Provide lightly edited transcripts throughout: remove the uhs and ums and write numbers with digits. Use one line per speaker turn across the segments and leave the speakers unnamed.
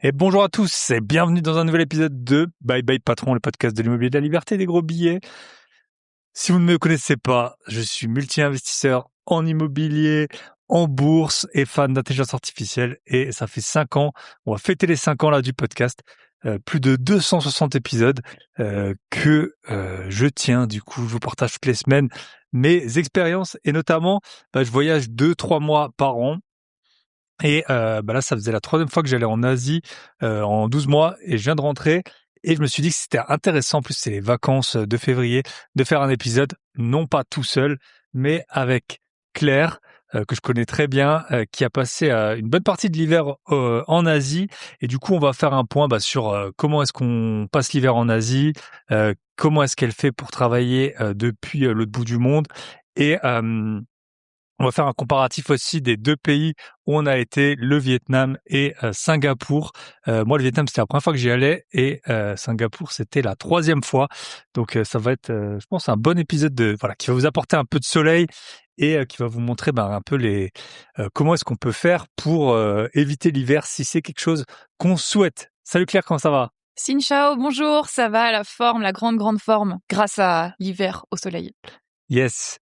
Et bonjour à tous et bienvenue dans un nouvel épisode de Bye Bye Patron, le podcast de l'immobilier de la liberté et des gros billets. Si vous ne me connaissez pas, je suis multi-investisseur en immobilier, en bourse et fan d'intelligence artificielle. Et ça fait 5 ans, on va fêter les 5 ans là du podcast, plus de 260 épisodes que je tiens. Du coup, je vous partage toutes les semaines mes expériences et notamment, je voyage 2-3 mois par an. Et là, ça faisait la 3e fois que j'allais en Asie en 12 mois et je viens de rentrer et je me suis dit que c'était intéressant, en plus c'est les vacances de février, de faire un épisode, non pas tout seul, mais avec Claire, que je connais très bien, qui a passé une bonne partie de l'hiver en Asie. Et du coup, on va faire un point sur comment est-ce qu'on passe l'hiver en Asie, comment est-ce qu'elle fait pour travailler depuis l'autre bout du monde. Et on va faire un comparatif aussi des 2 pays où on a été, le Vietnam et Singapour. Moi, le Vietnam, c'était la première fois que j'y allais et Singapour, c'était la 3e fois. Donc, ça va être, je pense, un bon épisode qui va vous apporter un peu de soleil et qui va vous montrer un peu comment est-ce qu'on peut faire pour éviter l'hiver si c'est quelque chose qu'on souhaite. Salut Claire, comment ça va?
Xin Chao, bonjour, ça va, la forme, la grande forme, grâce à l'hiver au soleil.
Yes.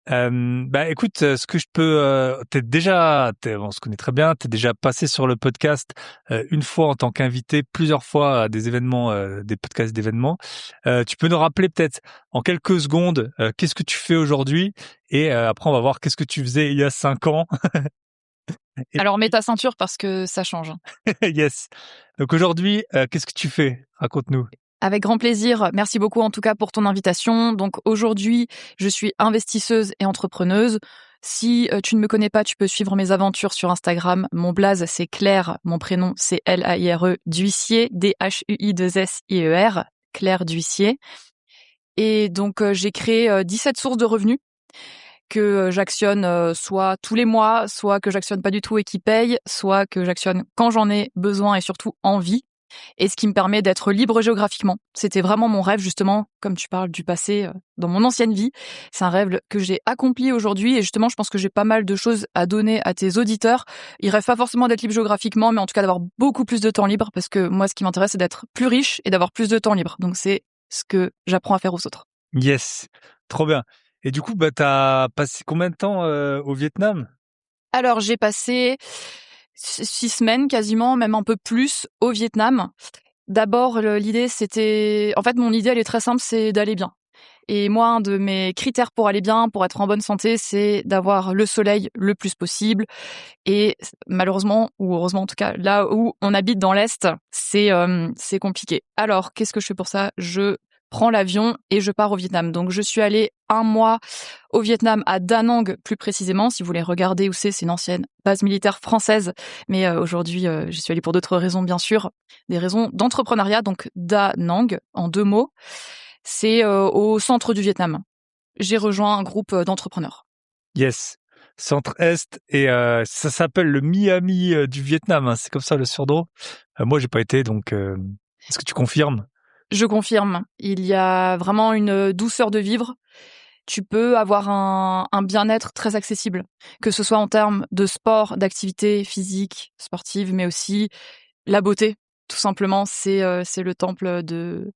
Écoute, ce que je peux, on se connaît très bien, t'es déjà passé sur le podcast une fois en tant qu'invité, plusieurs fois à des événements, des podcasts d'événements. Tu peux nous rappeler peut-être en quelques secondes qu'est-ce que tu fais aujourd'hui et après on va voir qu'est-ce que tu faisais il y a 5 ans. Et
Alors mets ta ceinture parce que ça change.
yes. Donc aujourd'hui, qu'est-ce que tu fais? Raconte-nous.
Avec grand plaisir, merci beaucoup en tout cas pour ton invitation. Donc aujourd'hui, je suis investisseuse et entrepreneuse. Si tu ne me connais pas, tu peux suivre mes aventures sur Instagram. Mon blaze, c'est Claire, mon prénom, c'est Laire D'Huissier, Dhui2SIER, Claire D'Huissier. Et donc j'ai créé 17 sources de revenus que j'actionne soit tous les mois, soit que j'actionne pas du tout et qui paye, soit que j'actionne quand j'en ai besoin et surtout envie. Et ce qui me permet d'être libre géographiquement. C'était vraiment mon rêve, justement, comme tu parles du passé, dans mon ancienne vie. C'est un rêve que j'ai accompli aujourd'hui et justement, je pense que j'ai pas mal de choses à donner à tes auditeurs. Ils rêvent pas forcément d'être libre géographiquement, mais en tout cas d'avoir beaucoup plus de temps libre parce que moi, ce qui m'intéresse, c'est d'être plus riche et d'avoir plus de temps libre. Donc c'est ce que j'apprends à faire aux autres.
Yes, trop bien. Et du coup, t'as passé combien de temps au Vietnam?
Alors, j'ai passé 6 semaines quasiment, même un peu plus, au Vietnam. D'abord, l'idée, c'était... En fait, mon idée, elle est très simple, c'est d'aller bien. Et moi, un de mes critères pour aller bien, pour être en bonne santé, c'est d'avoir le soleil le plus possible. Et malheureusement, ou heureusement en tout cas, là où on habite dans l'Est, c'est compliqué. Alors, qu'est-ce que je fais pour ça? Je prends l'avion et je pars au Vietnam. Donc, je suis allée 1 mois au Vietnam, à Da Nang plus précisément. Si vous voulez regarder où c'est une ancienne base militaire française. Mais aujourd'hui, j'y suis allée pour d'autres raisons, bien sûr. Des raisons d'entrepreneuriat. Donc, Da Nang, en 2 mots, c'est au centre du Vietnam. J'ai rejoint un groupe d'entrepreneurs.
Yes, centre-est et ça s'appelle le Miami du Vietnam, hein, c'est comme ça le surnom. Moi, j'ai pas été donc est-ce que tu confirmes?
Je confirme, il y a vraiment une douceur de vivre. Tu peux avoir un bien-être très accessible, que ce soit en termes de sport, d'activité physique, sportive, mais aussi la beauté. Tout simplement, c'est le temple de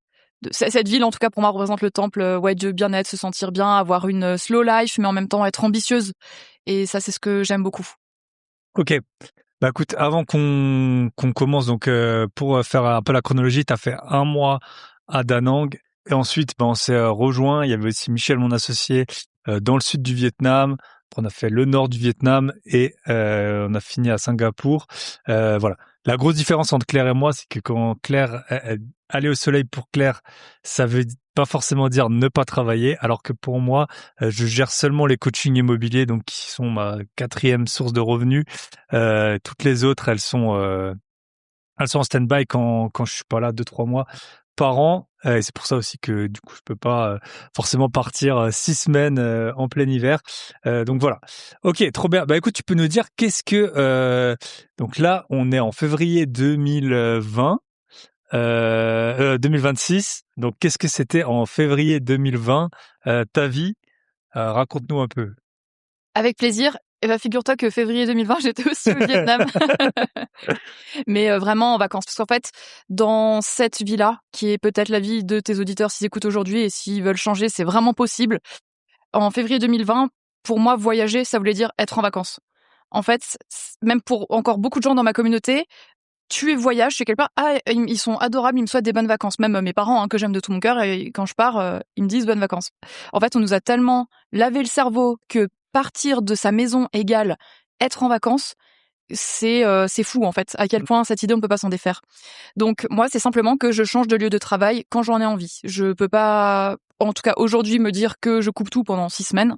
cette ville, en tout cas pour moi, représente le temple du bien-être, se sentir bien, avoir une slow life, mais en même temps être ambitieuse. Et ça, c'est ce que j'aime beaucoup.
OK. Écoute, avant qu'on commence donc pour faire un peu la chronologie, tu as fait 1 mois à Da Nang et ensuite on s'est rejoints. Il y avait aussi Michel, mon associé, dans le sud du Vietnam. Après, on a fait le nord du Vietnam et on a fini à Singapour. Voilà. La grosse différence entre Claire et moi, c'est que quand Claire aller au soleil pour Claire, ça veut pas forcément dire ne pas travailler, alors que pour moi, je gère seulement les coachings immobiliers, donc qui sont ma 4e source de revenus. Toutes les autres, elles sont en stand-by quand je suis pas là 2-3 mois par an. Et c'est pour ça aussi que du coup je peux pas forcément partir 6 semaines en plein hiver. Donc voilà. Ok, trop bien. Écoute, tu peux nous dire qu'est-ce que donc là on est en février 2020, 2026. Donc qu'est-ce que c'était en février 2020 ta vie? Raconte-nous un peu.
Avec plaisir. Eh ben, figure-toi que février 2020, j'étais aussi au Vietnam. Mais vraiment en vacances. Parce qu'en fait, dans cette vie-là, qui est peut-être la vie de tes auditeurs s'ils écoutent aujourd'hui et s'ils veulent changer, c'est vraiment possible. En février 2020, pour moi, voyager, ça voulait dire être en vacances. En fait, même pour encore beaucoup de gens dans ma communauté, tu es voyage chez quelqu'un, ils sont adorables, ils me souhaitent des bonnes vacances. Même mes parents, que j'aime de tout mon cœur, et quand je pars, ils me disent bonnes vacances. En fait, on nous a tellement lavé le cerveau que partir de sa maison égale être en vacances, c'est fou en fait. À quel point cette idée on peut pas s'en défaire. Donc moi, c'est simplement que je change de lieu de travail quand j'en ai envie. Je peux pas, en tout cas aujourd'hui, me dire que je coupe tout pendant 6 semaines.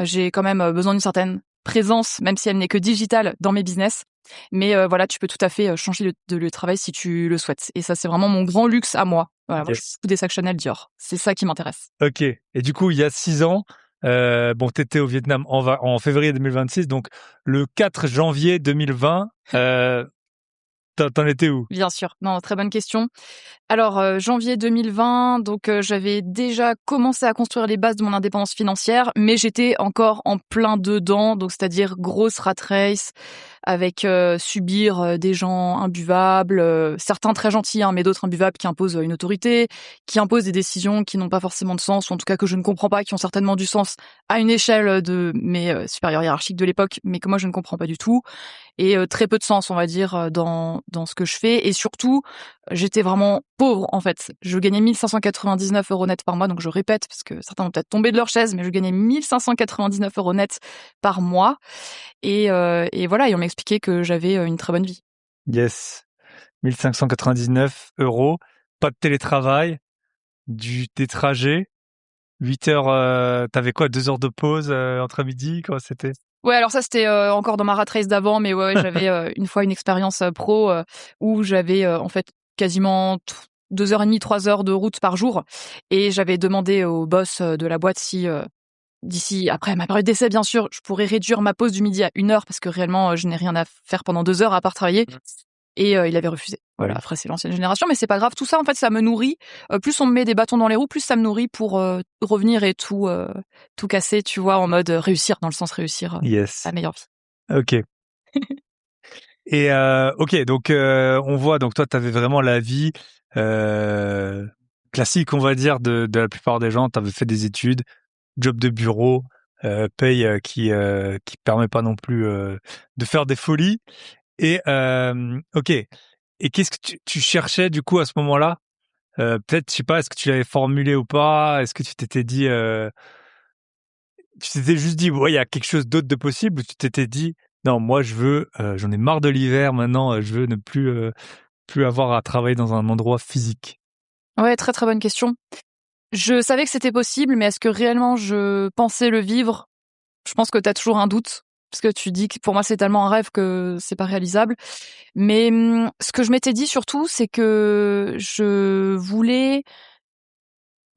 J'ai quand même besoin d'une certaine présence, même si elle n'est que digitale, dans mes business. Mais voilà, tu peux tout à fait changer de lieu de travail si tu le souhaites. Et ça, c'est vraiment mon grand luxe à moi. Voilà, moi, je suis des sacs Chanel Dior. C'est ça qui m'intéresse.
Ok. Et du coup, il y a 6 ans, bon, t'étais au Vietnam en février 2026, donc le 4 janvier 2020, t'en étais où?
Bien sûr. Non, très bonne question. Alors, janvier 2020, donc j'avais déjà commencé à construire les bases de mon indépendance financière, mais j'étais encore en plein dedans, donc c'est-à-dire grosse rat race, avec subir des gens imbuvables, certains très gentils, mais d'autres imbuvables qui imposent une autorité, qui imposent des décisions qui n'ont pas forcément de sens, ou en tout cas que je ne comprends pas, qui ont certainement du sens à une échelle de mes supérieurs hiérarchiques de l'époque, mais que moi je ne comprends pas du tout, et très peu de sens, on va dire, dans ce que je fais. Et surtout, j'étais vraiment pauvre, en fait. Je gagnais 1 599 € net par mois, donc je répète, parce que certains vont peut-être tomber de leur chaise, mais je gagnais 1 599 € net par mois. Et voilà, et on m'expliquait que j'avais une très bonne vie.
Yes. 1599 €, pas de télétravail, des trajets, 8 heures, t'avais quoi, 2 heures de pause entre midi, comment c'était?
Ouais, alors ça, c'était encore dans ma rat race d'avant, mais ouais, j'avais une fois une expérience pro où j'avais en fait quasiment 2h30, 3 heures de route par jour, et j'avais demandé au boss de la boîte si d'ici après ma période d'essai, bien sûr, je pourrais réduire ma pause du midi à 1 heure, parce que réellement je n'ai rien à faire pendant 2 heures à part travailler. Et il avait refusé. Voilà,
Oui.
après c'est l'ancienne génération, mais c'est pas grave. Tout ça, en fait, ça me nourrit. Plus on me met des bâtons dans les roues, plus ça me nourrit pour revenir et tout casser, tu vois, en mode réussir, dans le sens réussir
Yes.
la meilleure vie.
Ok. Et ok, donc on voit, donc toi, t'avais vraiment la vie classique, on va dire, de la plupart des gens. T'avais fait des études, job de bureau, paye qui permet pas non plus de faire des folies. Et ok. Et qu'est-ce que tu cherchais du coup à ce moment-là? Peut-être, je sais pas, est-ce que tu l'avais formulé ou pas? Est-ce que tu t'étais dit, tu t'étais juste dit, ouais, il y a quelque chose d'autre de possible, ou tu t'étais dit, non, moi je veux, j'en ai marre de l'hiver maintenant, je veux ne plus avoir à travailler dans un endroit physique.
Ouais, très très bonne question. Je savais que c'était possible, mais est-ce que réellement je pensais le vivre? Je pense que t'as toujours un doute, parce que tu dis que pour moi c'est tellement un rêve que c'est pas réalisable. Mais ce que je m'étais dit surtout, c'est que je voulais,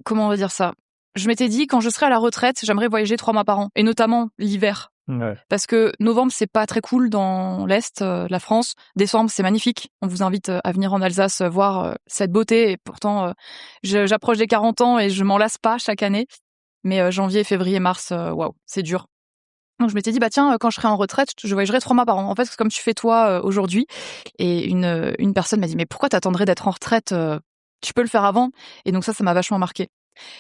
comment on va dire ça? Je m'étais dit, quand je serai à la retraite, j'aimerais voyager 3 mois par an, et notamment l'hiver.
Ouais.
Parce que novembre, c'est pas très cool dans l'Est de la France. Décembre, c'est magnifique. On vous invite à venir en Alsace voir cette beauté. Et pourtant, j'approche des 40 ans et je m'en lasse pas chaque année. Mais janvier, février, mars, waouh, c'est dur. Donc je m'étais dit, bah tiens, quand je serai en retraite, je voyagerai 3 mois par an. En fait, c'est comme tu fais toi aujourd'hui. Et une personne m'a dit, mais pourquoi t'attendrais d'être en retraite? Tu peux le faire avant. Et donc ça m'a vachement marqué.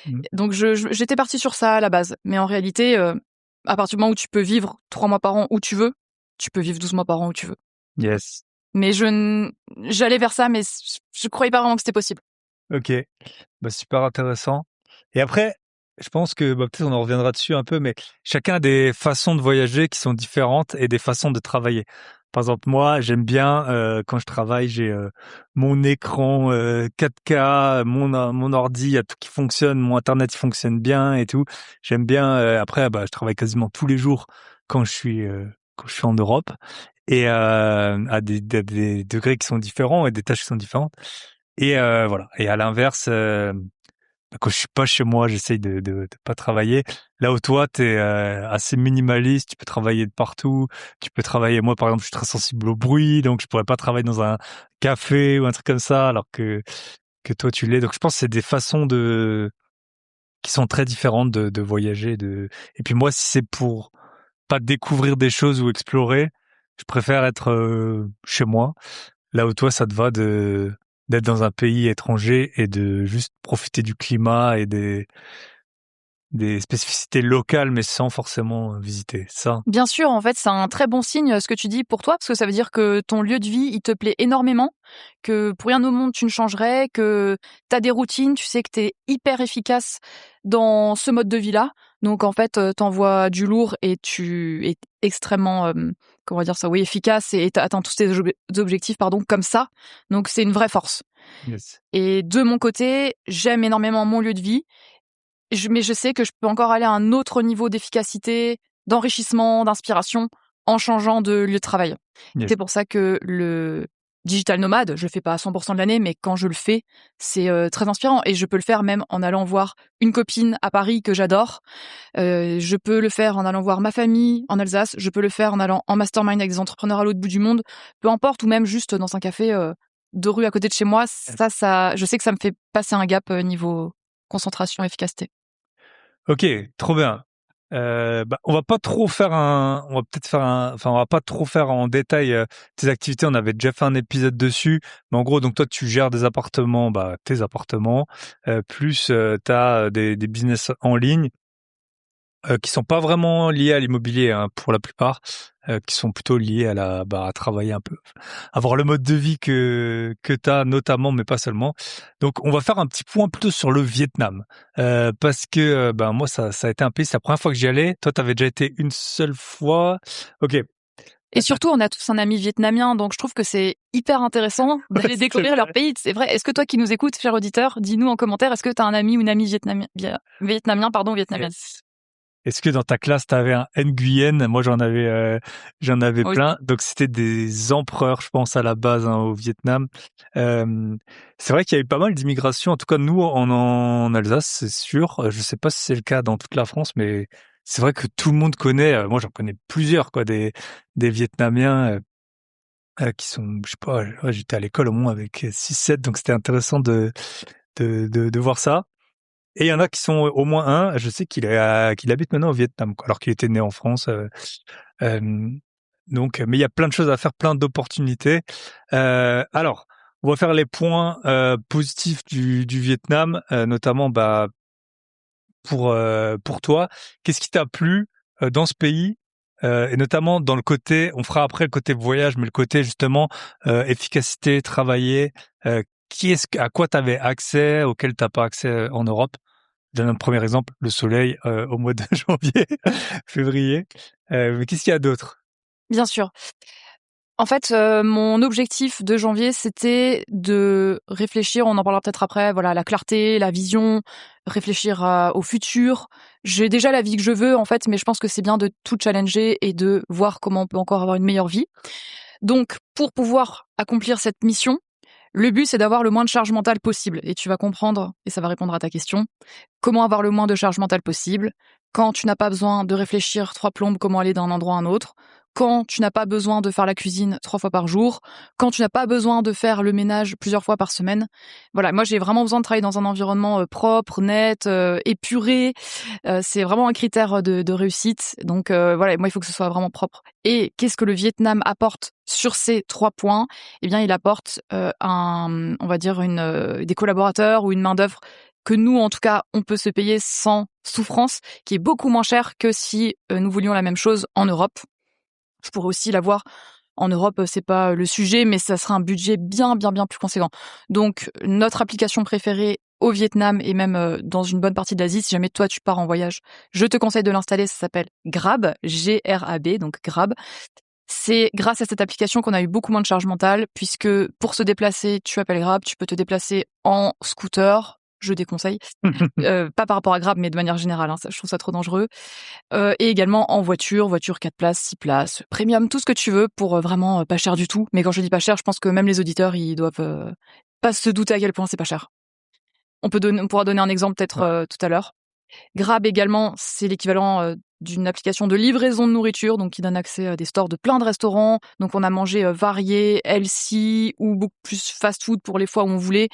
Mm.
Donc j'étais partie sur ça à la base. Mais en réalité, à partir du moment où tu peux vivre 3 mois par an où tu veux, tu peux vivre 12 mois par an où tu veux.
Yes.
Mais j'allais vers ça, mais je croyais pas vraiment que c'était possible.
Ok. Bah, super intéressant. Et après, je pense que bah, peut-être on en reviendra dessus un peu, mais chacun a des façons de voyager qui sont différentes et des façons de travailler. Par exemple, moi, j'aime bien quand je travaille, j'ai mon écran 4K, mon ordi, il y a tout qui fonctionne, mon internet il fonctionne bien et tout. J'aime bien. Après, bah, je travaille quasiment tous les jours quand je suis en Europe, et à des degrés qui sont différents et des tâches qui sont différentes. Et voilà. Et à l'inverse, quand je suis pas chez moi, j'essaye de pas travailler. Là où toi, t'es assez minimaliste, tu peux travailler de partout. Tu peux travailler. Moi, par exemple, je suis très sensible au bruit, donc je pourrais pas travailler dans un café ou un truc comme ça, alors que toi, tu l'es. Donc, je pense que c'est des façons qui sont très différentes de voyager. Et puis moi, si c'est pour pas découvrir des choses ou explorer. Je préfère être chez moi. Là où toi, ça te va d'être dans un pays étranger et de juste profiter du climat et des spécificités locales, mais sans forcément visiter. Ça.
Bien sûr, en fait, c'est un très bon signe ce que tu dis pour toi, parce que ça veut dire que ton lieu de vie, il te plaît énormément, que pour rien au monde tu ne changerais, que tu as des routines, tu sais que tu es hyper efficace dans ce mode de vie-là. Donc en fait, t'envoies du lourd et tu es extrêmement, comment dire ça, oui, efficace et atteins tous tes objectifs, pardon, comme ça. Donc c'est une vraie force.
Yes.
Et de mon côté, j'aime énormément mon lieu de vie. Mais je sais que je peux encore aller à un autre niveau d'efficacité, d'enrichissement, d'inspiration en changeant de lieu de travail.
Yes.
C'est pour ça que le digital nomade, je le fais pas à 100% de l'année, mais quand je le fais, c'est très inspirant. Et je peux le faire même en allant voir une copine à Paris que j'adore. Je peux le faire en allant voir ma famille en Alsace. Je peux le faire en allant en mastermind avec des entrepreneurs à l'autre bout du monde. Peu importe, ou même juste dans un café 2 rues à côté de chez moi. Ça, je sais que ça me fait passer un gap niveau concentration, efficacité.
Ok, trop bien. On va pas trop faire on va peut-être faire on va pas trop faire en détail tes activités. On avait déjà fait un épisode dessus, mais en gros, donc toi, tu gères des appartements, tes appartements, plus t'as des business en ligne qui sont pas vraiment liés à l'immobilier hein, pour la plupart, qui sont plutôt liés à travailler un peu, avoir le mode de vie que t'as notamment, mais pas seulement. Donc on va faire un petit point plutôt sur le Vietnam, parce que moi ça a été un pays, c'est la première fois que j'y allais. Toi t'avais déjà été une seule fois. Ok.
Et surtout, on a tous un ami vietnamien, donc je trouve que c'est hyper intéressant d'aller découvrir leur pays. C'est vrai. Est-ce que toi qui nous écoutes, cher auditeur, dis-nous en commentaire, est-ce que tu as un ami ou une amie vietnamien, vietnamienne?
Yes. Est-ce que dans ta classe, tu avais un Nguyen? Moi, j'en avais
Oui.
plein. Donc, c'était des empereurs, je pense, à la base, hein, au Vietnam. C'est vrai qu'il y a eu pas mal d'immigration. En tout cas, nous, en Alsace, c'est sûr. Je sais pas si c'est le cas dans toute la France, mais c'est vrai que tout le monde connaît. Moi, j'en connais plusieurs, quoi, des Vietnamiens qui sont, je sais pas, ouais, j'étais à l'école au moins avec 6-7, donc c'était intéressant de voir ça. Et il y en a qui sont au moins un, je sais qu'il habite maintenant au Vietnam, quoi, alors qu'il était né en France. Euh, donc, mais il y a plein de choses à faire, plein d'opportunités. Alors, on va faire les points positifs du Vietnam, notamment pour toi. Qu'est-ce qui t'a plu dans ce pays et notamment dans le côté, on fera après le côté voyage, mais le côté justement efficacité, travailler. À quoi tu avais accès, auquel t'as pas accès en Europe? Je donne un premier exemple, le soleil au mois de janvier, février. Mais qu'est-ce qu'il y a d'autre?
Bien sûr. En fait, mon objectif de janvier, c'était de réfléchir, on en parlera peut-être après, voilà, la clarté, la vision, réfléchir au futur. J'ai déjà la vie que je veux, en fait, mais je pense que c'est bien de tout challenger et de voir comment on peut encore avoir une meilleure vie. Donc, pour pouvoir accomplir cette mission, le but, c'est d'avoir le moins de charge mentale possible. Et tu vas comprendre, et ça va répondre à ta question, comment avoir le moins de charge mentale possible quand tu n'as pas besoin de réfléchir 3 plombes comment aller d'un endroit à un autre, quand tu n'as pas besoin de faire la cuisine 3 fois par jour, quand tu n'as pas besoin de faire le ménage plusieurs fois par semaine. Voilà, moi j'ai vraiment besoin de travailler dans un environnement propre, net, épuré. C'est vraiment un critère de réussite. Donc voilà, moi il faut que ce soit vraiment propre. Et qu'est-ce que le Vietnam apporte sur ces 3 points? Eh bien, il apporte on va dire des collaborateurs ou une main-d'œuvre que nous, en tout cas, on peut se payer sans souffrance, qui est beaucoup moins cher que si nous voulions la même chose en Europe. Je pourrais aussi l'avoir en Europe, c'est pas le sujet, mais ça sera un budget bien plus conséquent. Donc, notre application préférée au Vietnam et même dans une bonne partie de l'Asie, si jamais toi tu pars en voyage, je te conseille de l'installer, ça s'appelle Grab, G-R-A-B, donc Grab. C'est grâce à cette application qu'on a eu beaucoup moins de charge mentale, puisque pour se déplacer, tu appelles Grab, tu peux te déplacer en scooter, je déconseille. Pas par rapport à Grab, mais de manière générale, hein, je trouve ça trop dangereux. Et également en voiture 4 places, 6 places, premium, tout ce que tu veux pour vraiment pas cher du tout. Mais quand je dis pas cher, je pense que même les auditeurs, ils doivent pas se douter à quel point c'est pas cher. On pourra donner un exemple peut-être tout à l'heure. Grab également, c'est l'équivalent d'une application de livraison de nourriture, donc qui donne accès à des stores de plein de restaurants. Donc on a mangé varié, healthy ou beaucoup plus fast-food pour les fois où on voulait.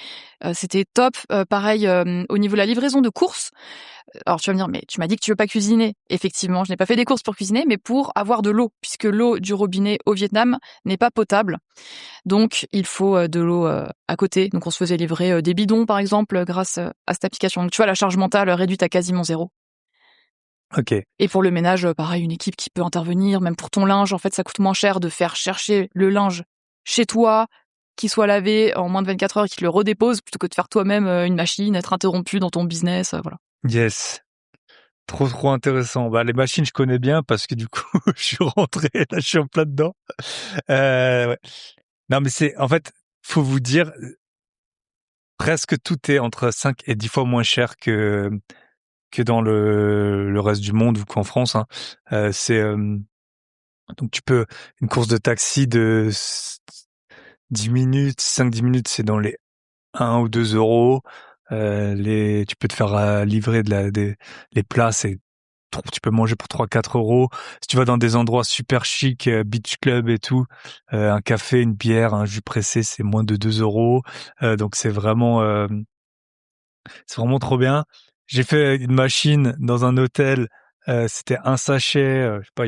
C'était top. Pareil, au niveau de la livraison de courses. Alors tu vas me dire, mais tu m'as dit que tu veux pas cuisiner. Effectivement, je n'ai pas fait des courses pour cuisiner, mais pour avoir de l'eau, puisque l'eau du robinet au Vietnam n'est pas potable. Donc il faut de l'eau à côté. Donc on se faisait livrer des bidons, par exemple, grâce à cette application. Donc tu vois, la charge mentale réduite à quasiment zéro.
Ok.
Et pour le ménage, pareil, une équipe qui peut intervenir, même pour ton linge. En fait, ça coûte moins cher de faire chercher le linge chez toi, qu'il soit lavé en moins de 24 heures et qu'il le redépose, plutôt que de faire toi-même une machine, être interrompu dans ton business, voilà.
Yes. Trop intéressant. Bah, les machines, je connais bien parce que du coup, je suis rentré, là, je suis en plein dedans. Ouais. Non, mais en fait, faut vous dire, presque tout est entre 5 et 10 fois moins cher que dans le reste du monde ou qu'en France, hein. Donc tu peux, une course de taxi de 10 minutes, 5-10 minutes, c'est dans les 1 ou 2 euros. Tu peux te faire livrer les plats, tu peux manger pour 3-4 euros. Si tu vas dans des endroits super chics, beach club et tout, un café, une bière, un jus pressé, c'est moins de 2 euros. Donc c'est vraiment trop bien. J'ai fait une machine dans un hôtel. C'était un sachet, je sais pas,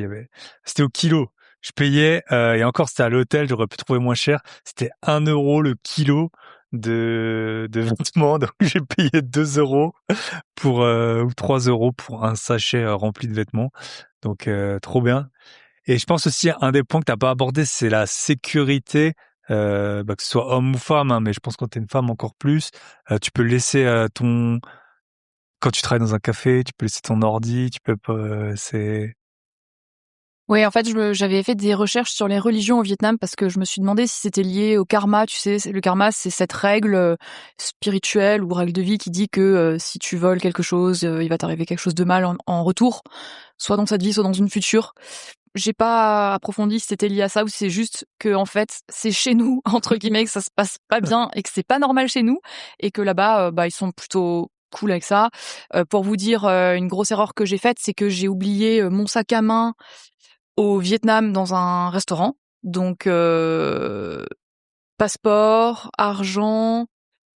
c'était au kilo. Je payais, et encore c'était à l'hôtel, j'aurais pu trouver moins cher. C'était 1 euro le kilo de vêtements. Donc j'ai payé 2 euros ou 3 euros pour un sachet rempli de vêtements. Donc trop bien. Et je pense aussi un des points que t'as pas abordé, c'est la sécurité, que ce soit homme ou femme, hein, mais je pense que quand t'es une femme encore plus, tu peux laisser quand tu travailles dans un café, tu peux laisser ton ordi, tu peux pas,
Oui, en fait, j'avais fait des recherches sur les religions au Vietnam parce que je me suis demandé si c'était lié au karma. Tu sais, le karma, c'est cette règle spirituelle ou règle de vie qui dit que si tu voles quelque chose, il va t'arriver quelque chose de mal en retour, soit dans cette vie, soit dans une future. J'ai pas approfondi si c'était lié à ça ou si c'est juste que en fait c'est chez nous entre guillemets que ça se passe pas bien et que c'est pas normal chez nous et que là-bas ils sont plutôt cool avec ça. Pour vous dire une grosse erreur que j'ai faite, c'est que j'ai oublié mon sac à main au Vietnam dans un restaurant. Donc passeport, argent,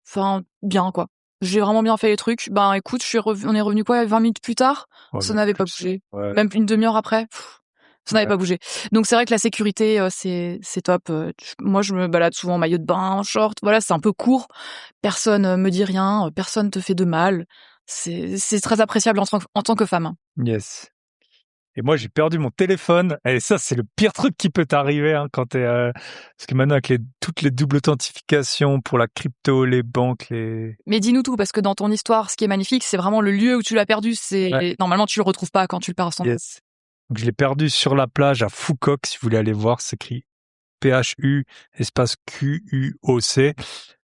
enfin bien quoi. J'ai vraiment bien fait les trucs. Ben écoute, on est revenu quoi 20 minutes plus tard,
ouais,
ça
même
n'avait pas
plus.
bougé.
Ouais.
Même une demi-heure après. Ça n'avait
Ouais.
pas bougé. Donc c'est vrai que la sécurité, c'est top. Moi, je me balade souvent en maillot de bain, en short. Voilà, c'est un peu court. Personne me dit rien. Personne te fait de mal. C'est très appréciable en tant que femme, hein.
Yes. Et moi, j'ai perdu mon téléphone. Et ça, c'est le pire truc qui peut t'arriver, hein, parce que maintenant, avec toutes les doubles authentifications pour la crypto, les banques,
Mais dis-nous tout, parce que dans ton histoire, ce qui est magnifique, c'est vraiment le lieu où tu l'as perdu.
Ouais.
Normalement, tu le retrouves pas quand tu le perds à 100%.
Yes. Donc, je l'ai perdu sur la plage à Phu Quoc, si vous voulez aller voir, c'est écrit PHU espace QUOC.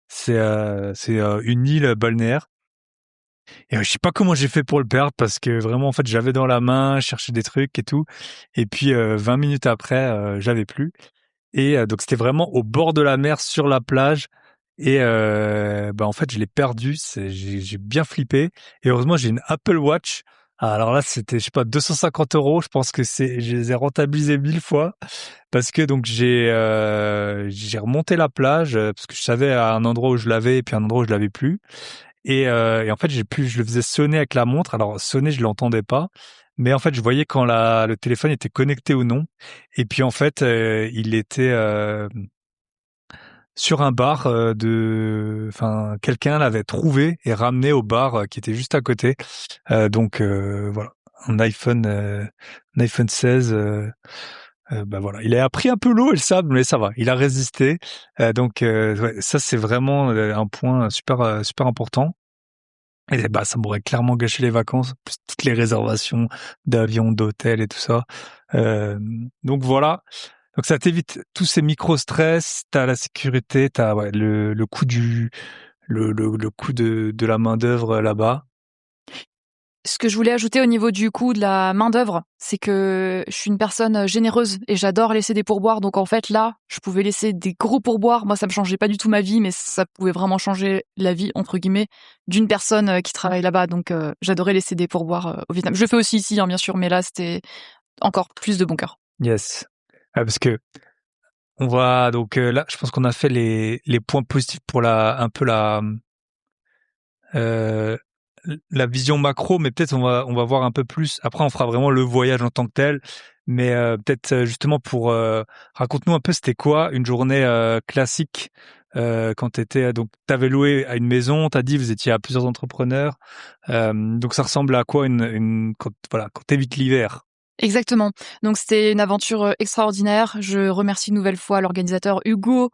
C'est une île balnéaire. Et je sais pas comment j'ai fait pour le perdre parce que vraiment en fait j'avais dans la main, je cherchais des trucs et tout. Et puis 20 minutes après, j'avais plus. Et donc c'était vraiment au bord de la mer sur la plage. Et en fait je l'ai perdu. J'ai bien flippé. Et heureusement j'ai une Apple Watch. Alors là c'était je sais pas 250 euros. Je pense que je les ai rentabilisés 1000 fois parce que donc j'ai remonté la plage parce que je savais à un endroit où je l'avais et puis un endroit où je l'avais plus. Et en fait, je le faisais sonner avec la montre. Alors, sonner, je l'entendais pas. Mais en fait, je voyais quand le téléphone était connecté ou non. Et puis, en fait, il était sur un bar enfin, quelqu'un l'avait trouvé et ramené au bar qui était juste à côté. Donc, voilà. Un iPhone 16, voilà. Il a pris un peu l'eau et le sable, mais ça va. Il a résisté. Donc, ouais, ça, c'est vraiment un point super important. Et bah, ça m'aurait clairement gâché les vacances, plus toutes les réservations d'avions, d'hôtels et tout ça. Donc voilà. Donc ça t'évite tous ces micro-stress, t'as la sécurité, t'as ouais, le coût le coût de la main-d'œuvre là-bas.
Ce que je voulais ajouter au niveau du coût de la main-d'œuvre, c'est que je suis une personne généreuse et j'adore laisser des pourboires. Donc en fait, là, je pouvais laisser des gros pourboires. Moi, ça me changeait pas du tout ma vie, mais ça pouvait vraiment changer la vie, entre guillemets, d'une personne qui travaille là-bas. Donc j'adorais laisser des pourboires au Vietnam. Je le fais aussi ici, hein, bien sûr, mais là, c'était encore plus de bon cœur.
Yes. Parce que on va donc là, je pense qu'on a fait les points positifs pour euh, la vision macro, mais peut-être on va voir un peu plus. Après, on fera vraiment le voyage en tant que tel, mais peut-être justement pour raconte-nous un peu, c'était quoi une journée classique quand t'étais donc t'avais loué à une maison, t'as dit vous étiez à plusieurs entrepreneurs, donc ça ressemble à quoi une quand t'évites l'hiver?
Exactement. Donc c'était une aventure extraordinaire. Je remercie une nouvelle fois l'organisateur Hugo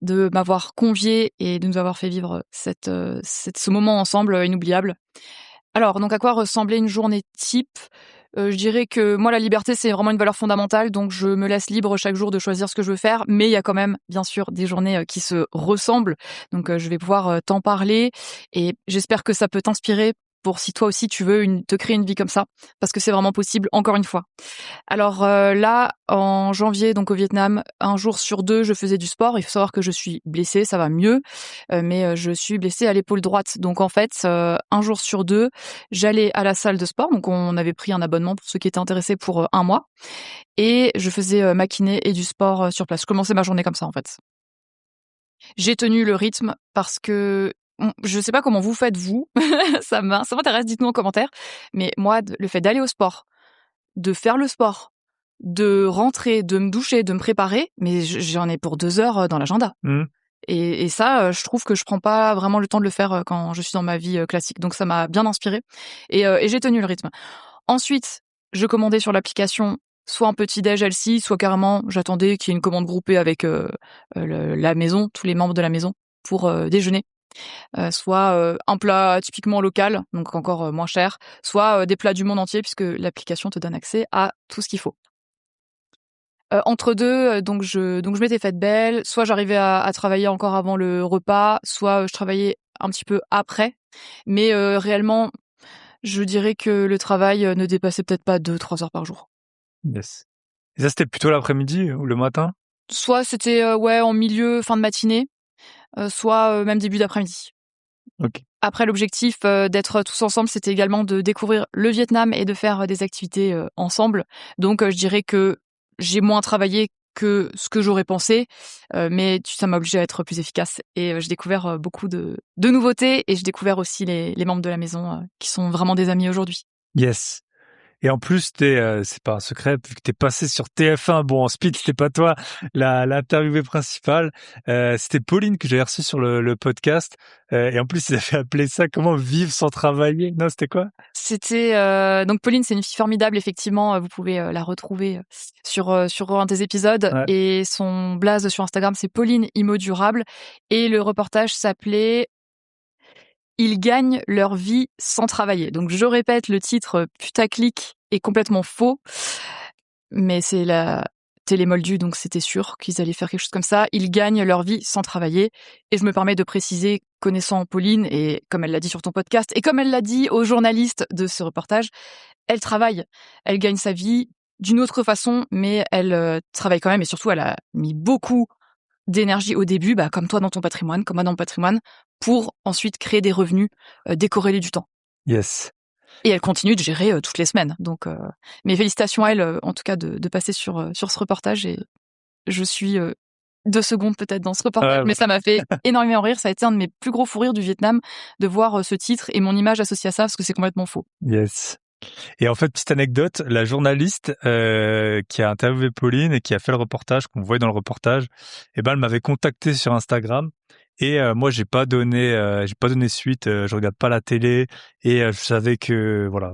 de m'avoir convié et de nous avoir fait vivre ce moment ensemble inoubliable. Alors, donc à quoi ressemblait une journée type? Je dirais que moi, la liberté, c'est vraiment une valeur fondamentale, donc je me laisse libre chaque jour de choisir ce que je veux faire, mais il y a quand même, bien sûr, des journées qui se ressemblent, donc je vais pouvoir t'en parler et j'espère que ça peut t'inspirer pour si toi aussi tu veux te créer une vie comme ça, parce que c'est vraiment possible, encore une fois. Alors là, en janvier, donc au Vietnam, un jour sur deux, je faisais du sport. Il faut savoir que je suis blessée, ça va mieux, mais je suis blessée à l'épaule droite. Donc en fait, un jour sur deux, j'allais à la salle de sport. Donc on avait pris un abonnement pour ceux qui étaient intéressés pour un mois. Et je faisais ma kiné et du sport sur place. Je commençais ma journée comme ça en fait. J'ai tenu le rythme parce que je sais pas comment vous faites vous, ça m'intéresse, dites-nous en commentaire. Mais moi, le fait d'aller au sport, de faire le sport, de rentrer, de me doucher, de me préparer, mais j'en ai pour 2 heures dans l'agenda.
Mmh.
Et ça, je trouve que je prends pas vraiment le temps de le faire quand je suis dans ma vie classique. Donc ça m'a bien inspirée et j'ai tenu le rythme. Ensuite, je commandais sur l'application soit un petit déj Elsie, soit carrément j'attendais qu'il y ait une commande groupée avec la maison, tous les membres de la maison pour déjeuner. Soit un plat typiquement local, donc encore moins cher, soit des plats du monde entier puisque l'application te donne accès à tout ce qu'il faut. Entre deux, donc je m'étais faite belle, soit j'arrivais à travailler encore avant le repas, soit je travaillais un petit peu après. Mais réellement, je dirais que le travail ne dépassait peut-être pas 2-3 heures par jour.
Yes. Et ça, c'était plutôt l'après-midi ou le matin?
Soit c'était ouais en milieu, fin de matinée, soit même début d'après-midi.
OK.
Après, l'objectif d'être tous ensemble, c'était également de découvrir le Vietnam et de faire des activités ensemble. Donc, je dirais que j'ai moins travaillé que ce que j'aurais pensé, mais ça m'a obligée à être plus efficace. Et j'ai découvert beaucoup de nouveautés et j'ai découvert aussi les membres de la maison qui sont vraiment des amis aujourd'hui.
Yes. Et en plus, c'est pas un secret, vu que t'es passé sur TF1. Bon, en speed, c'était pas toi l'interviewée principale. C'était Pauline que j'avais reçue sur le podcast. Et en plus, ils avaient appelé ça comment vivre sans travailler. Non, c'était quoi?
C'était donc Pauline, c'est une fille formidable effectivement, vous pouvez la retrouver sur un des épisodes
Ouais.
et son blaze sur Instagram, c'est Pauline Immo Durable et le reportage s'appelait Ils gagnent leur vie sans travailler. Donc je répète, le titre putaclic est complètement faux, mais c'est la télé Moldu, donc c'était sûr qu'ils allaient faire quelque chose comme ça. Ils gagnent leur vie sans travailler. Et je me permets de préciser, connaissant Pauline, et comme elle l'a dit sur ton podcast, et comme elle l'a dit aux journalistes de ce reportage, elle travaille. Elle gagne sa vie d'une autre façon, mais elle travaille quand même, et surtout elle a mis beaucoup d'énergie au début, bah, comme toi dans ton patrimoine, comme moi dans mon patrimoine, pour ensuite créer des revenus décorrélés du temps.
Yes.
Et elle continue de gérer toutes les semaines. Donc, mes félicitations à elle, en tout cas, de passer sur ce reportage. Et je suis 2 secondes peut-être dans ce reportage,
Ouais,
mais ça m'a fait énormément rire. Ça a été un de mes plus gros fous rires du Vietnam de voir ce titre et mon image associée à ça, parce que c'est complètement faux.
yes. Et en fait, petite anecdote, la journaliste qui a interviewé Pauline et qui a fait le reportage, qu'on voyait dans le reportage, eh ben, elle m'avait contacté sur Instagram. Et moi, j'ai pas donné suite. Je regarde pas la télé et je savais que voilà,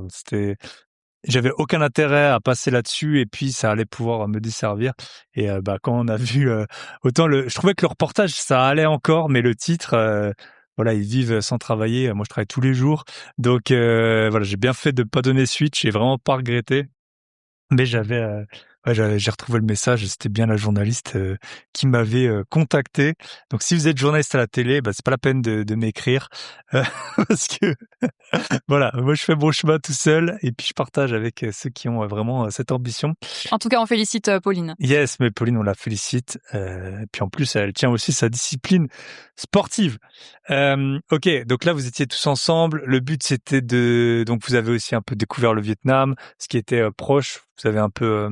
j'avais aucun intérêt à passer là-dessus et puis ça allait pouvoir me desservir. Et bah quand on a vu autant je trouvais que le reportage ça allait encore, mais le titre, voilà, ils vivent sans travailler. Moi, je travaille tous les jours, donc voilà, j'ai bien fait de pas donner suite. J'ai vraiment pas regretté, mais Ouais, j'ai retrouvé le message, c'était bien la journaliste qui m'avait contacté. Donc si vous êtes journaliste à la télé, bah c'est pas la peine de m'écrire euh, parce que voilà, moi je fais mon chemin tout seul et puis je partage avec ceux qui ont vraiment cette ambition.
En tout cas, on félicite Pauline.
Yes, mais Pauline, on la félicite. Et puis en plus, elle tient aussi sa discipline sportive. Ok, donc là, vous étiez tous ensemble. Le but, c'était donc vous avez aussi un peu découvert le Vietnam, ce qui était proche. Vous avez un peu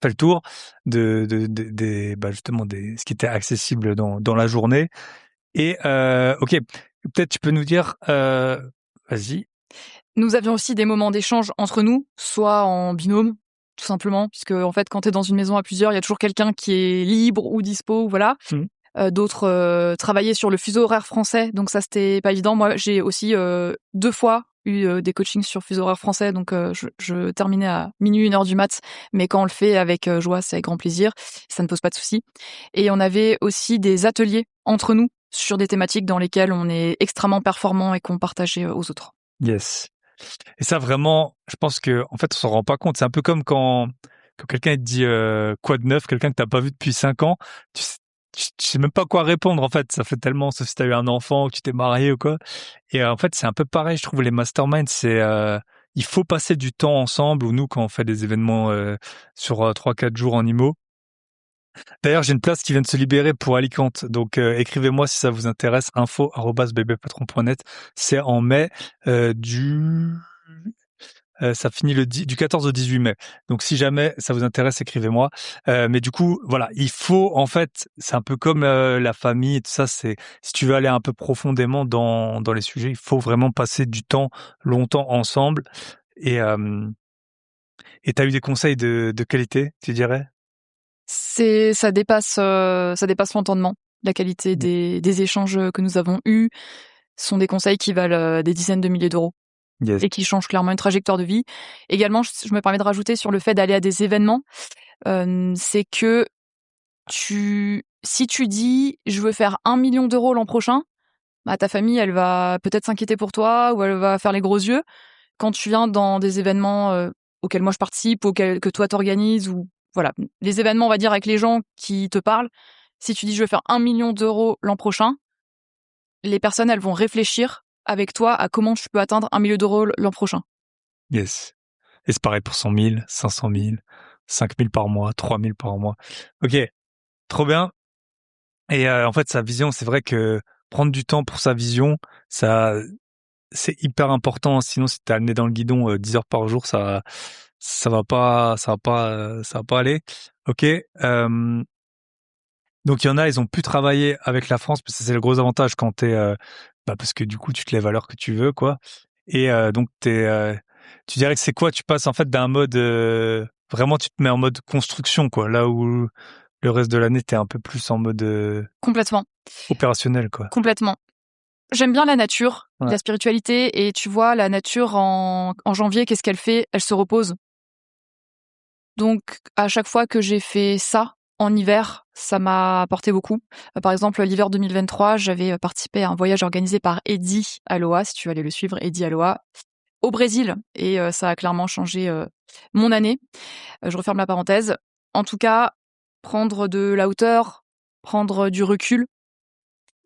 fait le tour bah justement ce qui était accessible dans la journée. Et ok, peut-être tu peux nous dire, vas-y.
Nous avions aussi des moments d'échange entre nous, soit en binôme, tout simplement, puisque en fait, quand tu es dans une maison à plusieurs, il y a toujours quelqu'un qui est libre ou dispo, voilà. D'autres travaillaient sur le fuseau horaire français, donc ça c'était pas évident. Moi, j'ai aussi 2 fois eu des coachings sur fuseau horaire français, donc je terminais à minuit, 1h du mat, mais quand on le fait avec joie, c'est avec grand plaisir, ça ne pose pas de soucis. Et on avait aussi des ateliers entre nous sur des thématiques dans lesquelles on est extrêmement performant et qu'on partageait aux autres.
Yes. Et ça vraiment, je pense que en fait on s'en rend pas compte. C'est un peu comme quand quelqu'un te dit quoi de neuf, quelqu'un que t'as pas vu depuis 5 ans, tu sais même pas quoi répondre en fait. Ça fait tellement, sauf si t'as eu un enfant ou que tu t'es marié ou quoi. Et en fait c'est un peu pareil, je trouve les masterminds, c'est il faut passer du temps ensemble. Ou nous quand on fait des événements sur 3-4 jours en IMO. D'ailleurs j'ai une place qui vient de se libérer pour Alicante, donc écrivez-moi si ça vous intéresse. info@babypatron.net. C'est en mai ça finit du 14 au 18 mai. Donc si jamais ça vous intéresse, écrivez-moi. Mais du coup, voilà, il faut en fait, c'est un peu comme la famille et tout ça. C'est si tu veux aller un peu profondément dans les sujets, il faut vraiment passer du temps longtemps ensemble. Et t'as eu des conseils de qualité, tu dirais?
Ça dépasse l'entendement. La qualité des échanges que nous avons eus sont des conseils qui valent des dizaines de milliers d'euros
Yes.
et qui changent clairement une trajectoire de vie. Également, je me permets de rajouter sur le fait d'aller à des événements, c'est que si tu dis je veux faire 1 million d'euros l'an prochain, bah ta famille elle va peut-être s'inquiéter pour toi ou elle va faire les gros yeux. Quand tu viens dans des événements auxquels moi je participe, auxquels que toi t'organises ou voilà, les événements on va dire avec les gens qui te parlent, si tu dis je veux faire 1 million d'euros l'an prochain, les personnes elles vont réfléchir avec toi à comment tu peux atteindre 1 million d'euros l'an prochain.
Yes. Et c'est pareil pour 100 000, 500 000, 5 000 par mois, 3 000 par mois. Ok, trop bien. Et en fait, sa vision, c'est vrai que prendre du temps pour sa vision, ça, c'est hyper important. Sinon, si t'as le nez dans le guidon 10 heures par jour, ça va pas aller. Ok. Donc il y en a, ils ont pu travailler avec la France, parce que c'est le gros avantage quand parce que du coup, tu te lèves à l'heure que tu veux, quoi. Et donc tu dirais que c'est quoi? Tu passes en fait d'un mode vraiment, tu te mets en mode construction, quoi. Là où le reste de l'année, t'es un peu plus en mode
Complètement,
opérationnel, quoi.
complètement. J'aime bien la nature,
Ouais.
la spiritualité, et tu vois, la nature en janvier, qu'est-ce qu'elle fait? Elle se repose. Donc, à chaque fois que j'ai fait ça en hiver, ça m'a apporté beaucoup. Par exemple, l'hiver 2023, j'avais participé à un voyage organisé par Eddie Aloha, si tu veux aller le suivre, Eddie Aloha, au Brésil, et ça a clairement changé mon année. Je referme la parenthèse. En tout cas, prendre de la hauteur, prendre du recul,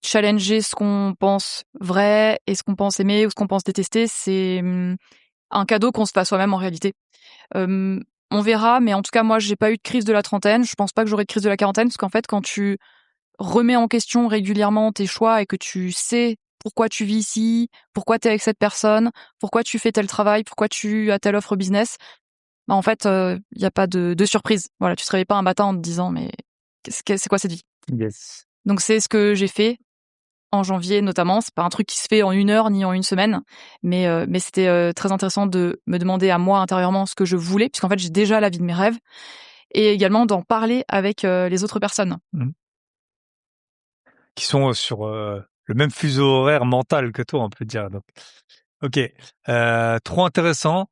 challenger ce qu'on pense vrai et ce qu'on pense aimer ou ce qu'on pense détester, c'est un cadeau qu'on se fait à soi-même en réalité. On verra, mais en tout cas, moi, j'ai pas eu de crise de la trentaine. Je pense pas que j'aurai de crise de la quarantaine, parce qu'en fait, quand tu remets en question régulièrement tes choix et que tu sais pourquoi tu vis ici, pourquoi tu es avec cette personne, pourquoi tu fais tel travail, pourquoi tu as telle offre business, bah en fait, il y a pas de surprise. Voilà, tu te réveilles pas un matin en te disant mais c'est quoi cette vie?
Yes.
Donc c'est ce que j'ai fait en janvier notamment. C'est pas un truc qui se fait en 1 heure ni en 1 semaine, mais c'était très intéressant de me demander à moi intérieurement ce que je voulais, puisqu'en fait j'ai déjà la vie de mes rêves, et également d'en parler avec les autres personnes.
Mhm. Qui sont sur le même fuseau horaire mental que toi, on peut dire. Donc, ok, trop intéressant.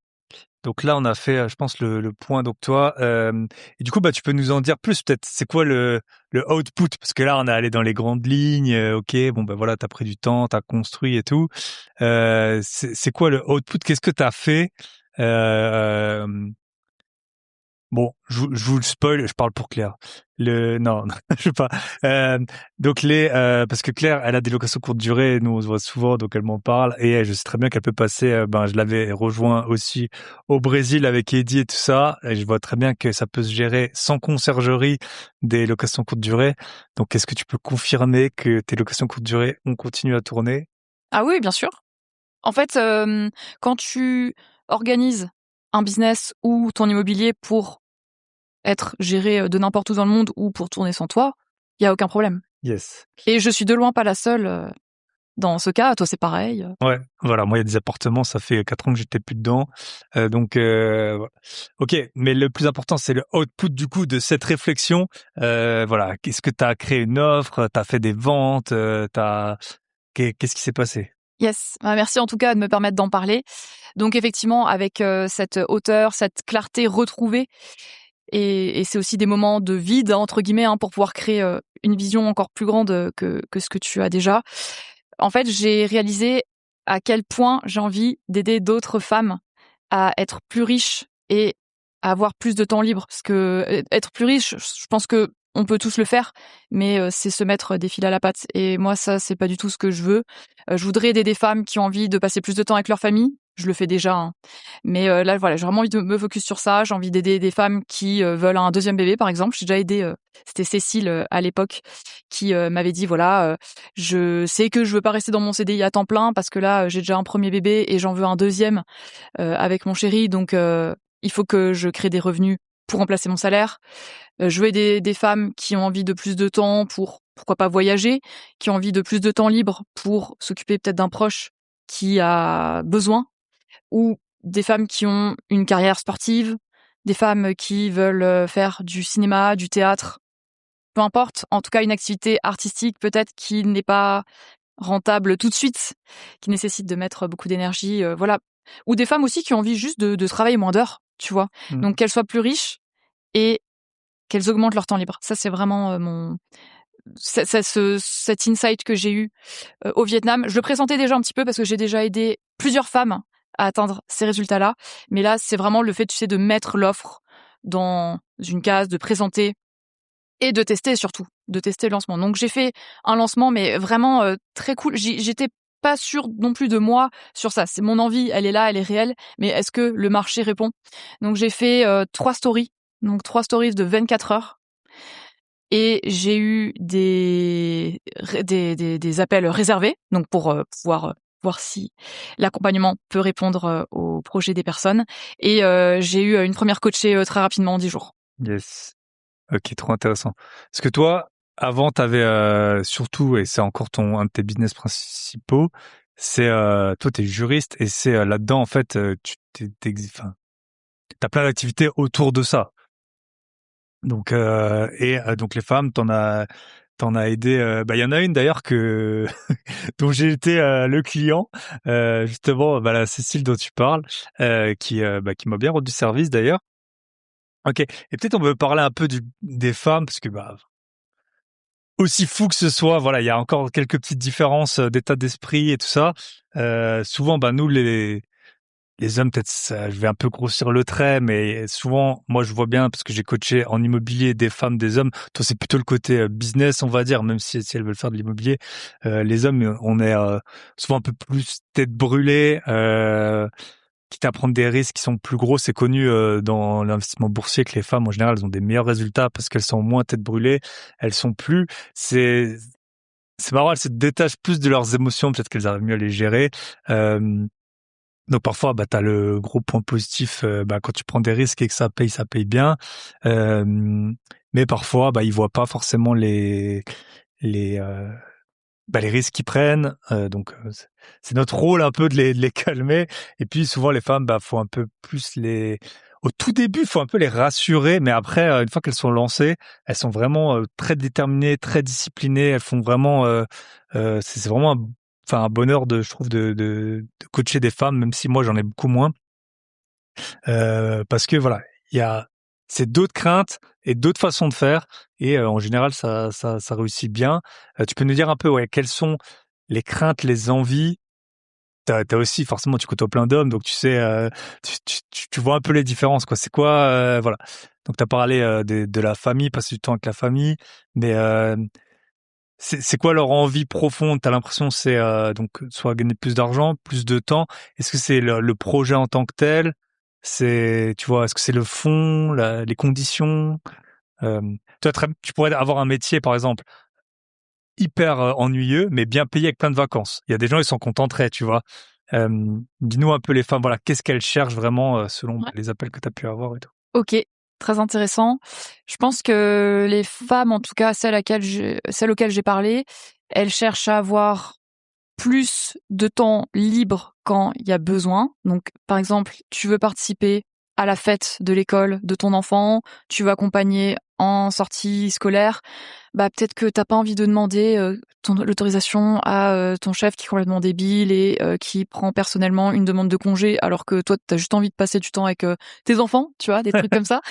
Donc là, on a fait, je pense, le point. Donc toi, et du coup, bah, tu peux nous en dire plus, peut-être. C'est quoi le output? Parce que là, on est allé dans les grandes lignes. Ok, bon, bah voilà, t'as pris du temps, t'as construit et tout. C'est quoi le output? Qu'est-ce que t'as fait? Bon, je vous le spoil, je parle pour Claire. Non, non, je sais pas. Donc parce que Claire, elle a des locations courte durée, nous on se voit souvent, donc elle m'en parle et je sais très bien qu'elle peut passer. Je l'avais rejoint aussi au Brésil avec Eddie et tout ça, et je vois très bien que ça peut se gérer sans conciergerie des locations courte durée. Donc, est-ce que tu peux confirmer que tes locations courte durée ont continué à tourner?
Ah oui, bien sûr. En fait, quand tu organises un business ou ton immobilier pour être géré de n'importe où dans le monde ou pour tourner sans toi, il y a aucun problème.
Yes.
Et je suis de loin pas la seule dans ce cas. Toi, c'est pareil.
Ouais, voilà, moi il y a des appartements, ça fait 4 ans que j'étais plus dedans. Voilà. OK, mais le plus important c'est le output du coup de cette réflexion. Voilà, qu'est-ce que tu as créé une offre, tu as fait des ventes, qu'est-ce qui s'est passé?
Yes. Merci en tout cas de me permettre d'en parler. Donc effectivement, avec cette hauteur, cette clarté retrouvée, et c'est aussi des moments de vide entre guillemets pour pouvoir créer une vision encore plus grande que ce que tu as déjà. En fait, j'ai réalisé à quel point j'ai envie d'aider d'autres femmes à être plus riches et à avoir plus de temps libre. Parce que être plus riche, je pense que on peut tous le faire, mais c'est se mettre des fils à la patte. Et moi, ça, c'est pas du tout ce que je veux. Je voudrais aider des femmes qui ont envie de passer plus de temps avec leur famille. Je le fais déjà, mais là, voilà, j'ai vraiment envie de me focus sur ça. J'ai envie d'aider des femmes qui veulent un deuxième bébé, par exemple. J'ai déjà aidé, c'était Cécile à l'époque, qui m'avait dit, voilà, je sais que je veux pas rester dans mon CDI à temps plein parce que là, j'ai déjà un premier bébé et j'en veux un deuxième avec mon chéri. Donc, il faut que je crée des revenus pour remplacer mon salaire. Je veux aider des femmes qui ont envie de plus de temps pour, pourquoi pas, voyager, qui ont envie de plus de temps libre pour s'occuper peut-être d'un proche qui a besoin, ou des femmes qui ont une carrière sportive, des femmes qui veulent faire du cinéma, du théâtre, peu importe, en tout cas une activité artistique peut-être qui n'est pas rentable tout de suite, qui nécessite de mettre beaucoup d'énergie, voilà. Ou des femmes aussi qui ont envie juste de travailler moins d'heures, tu vois?
Mmh.
Donc qu'elles soient plus riches et qu'elles augmentent leur temps libre. Ça, c'est vraiment cet insight que j'ai eu au Vietnam. Je le présentais déjà un petit peu parce que j'ai déjà aidé plusieurs femmes à atteindre ces résultats-là. Mais là, c'est vraiment le fait, tu sais, de mettre l'offre dans une case, de présenter et de tester surtout, de tester le lancement. Donc j'ai fait un lancement, mais vraiment très cool. J'étais pas sûre non plus de moi sur ça. C'est mon envie, elle est là, elle est réelle. Mais est-ce que le marché répond? Donc j'ai fait 3 stories. Donc 3 stories de 24 heures. Et j'ai eu des appels réservés, donc pour pouvoir voir si l'accompagnement peut répondre aux projets des personnes. Et j'ai eu une première coachée très rapidement en 10 jours.
Yes. OK, trop intéressant. Parce que toi, avant, tu avais surtout, et c'est encore un de tes business principaux, c'est toi, tu es juriste et c'est là-dedans, en fait, enfin, tu as plein d'activités autour de ça. Donc, donc les femmes, t'en as aidé. Il y en a une d'ailleurs que dont j'ai été le client, justement, la Cécile dont tu parles, qui m'a bien rendu service d'ailleurs. OK, et peut-être on peut parler un peu des femmes parce que aussi fou que ce soit, voilà, il y a encore quelques petites différences d'état d'esprit et tout ça. Souvent, nous les hommes, peut-être, je vais un peu grossir le trait, mais souvent, moi, je vois bien parce que j'ai coaché en immobilier des femmes, des hommes. Toi, c'est plutôt le côté business, on va dire, même si elles veulent faire de l'immobilier. Les hommes, on est souvent un peu plus tête brûlée, quitte à prendre des risques qui sont plus gros. C'est connu dans l'investissement boursier que les femmes, en général, elles ont des meilleurs résultats parce qu'elles sont moins tête brûlée. Elles sont plus. C'est marrant, elles se détachent plus de leurs émotions. Peut-être qu'elles arrivent mieux à les gérer. Donc parfois, tu as le gros point positif, quand tu prends des risques et que ça paye bien. Mais parfois, ils voient pas forcément les euh, les risques qu'ils prennent. C'est notre rôle un peu de les calmer. Et puis souvent les femmes, faut un peu plus au tout début, faut un peu les rassurer, mais après, une fois qu'elles sont lancées, elles sont vraiment très déterminées, très disciplinées. Elles font vraiment, c'est vraiment un bonheur je trouve de coacher des femmes, même si moi j'en ai beaucoup moins, parce que voilà, il y a c'est d'autres craintes et d'autres façons de faire, et en général ça réussit bien. Tu peux nous dire un peu, ouais, quelles sont les craintes, les envies t'as aussi forcément tu côtoies plein d'hommes, donc tu sais, tu vois un peu les différences, quoi. C'est quoi, voilà. Donc t'as parlé de la famille, passer du temps avec la famille, mais c'est quoi leur envie profonde? T'as l'impression que c'est donc soit gagner plus d'argent, plus de temps. Est-ce que c'est le projet en tant que tel? C'est, tu vois, est-ce que c'est le fond, les conditions? Euh, tu pourrais avoir un métier, par exemple, hyper ennuyeux, mais bien payé avec plein de vacances. Il y a des gens, ils s'en contenteraient, tu vois. Dis-nous un peu les femmes, voilà, qu'est-ce qu'elles cherchent vraiment selon
Ouais.
les appels que tu as pu avoir et tout.
Ok, très intéressant. Je pense que les femmes, en tout cas celles auxquelles j'ai parlé, elles cherchent à avoir plus de temps libre quand il y a besoin. Donc, par exemple, tu veux participer à la fête de l'école de ton enfant, tu veux accompagner en sortie scolaire, bah peut-être que t'as pas envie de demander l'autorisation à ton chef qui est complètement débile et qui prend personnellement une demande de congé alors que toi t'as juste envie de passer du temps avec tes enfants, tu vois, des trucs comme ça.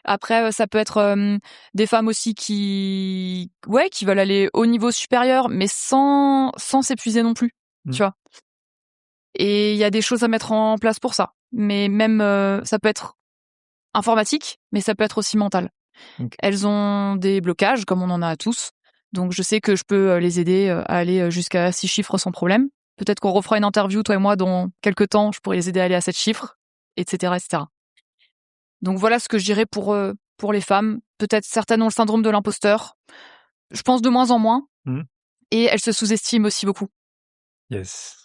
Après, ça peut être des femmes aussi qui veulent aller au niveau supérieur, mais sans s'épuiser non plus,
Mm.
tu vois. Et il y a des choses à mettre en place pour ça. Mais même, ça peut être informatique, mais ça peut être aussi mental.
Ok.
Elles ont des blocages, comme on en a tous. Donc, je sais que je peux les aider à aller jusqu'à 6 chiffres sans problème. Peut-être qu'on refera une interview, toi et moi, dans quelques temps. Je pourrais les aider à aller à 7 chiffres, etc., etc. Donc voilà ce que je dirais pour les femmes. Peut-être certaines ont le syndrome de l'imposteur. Je pense de moins en moins.
Mm.
Et elles se sous-estiment aussi beaucoup.
Yes.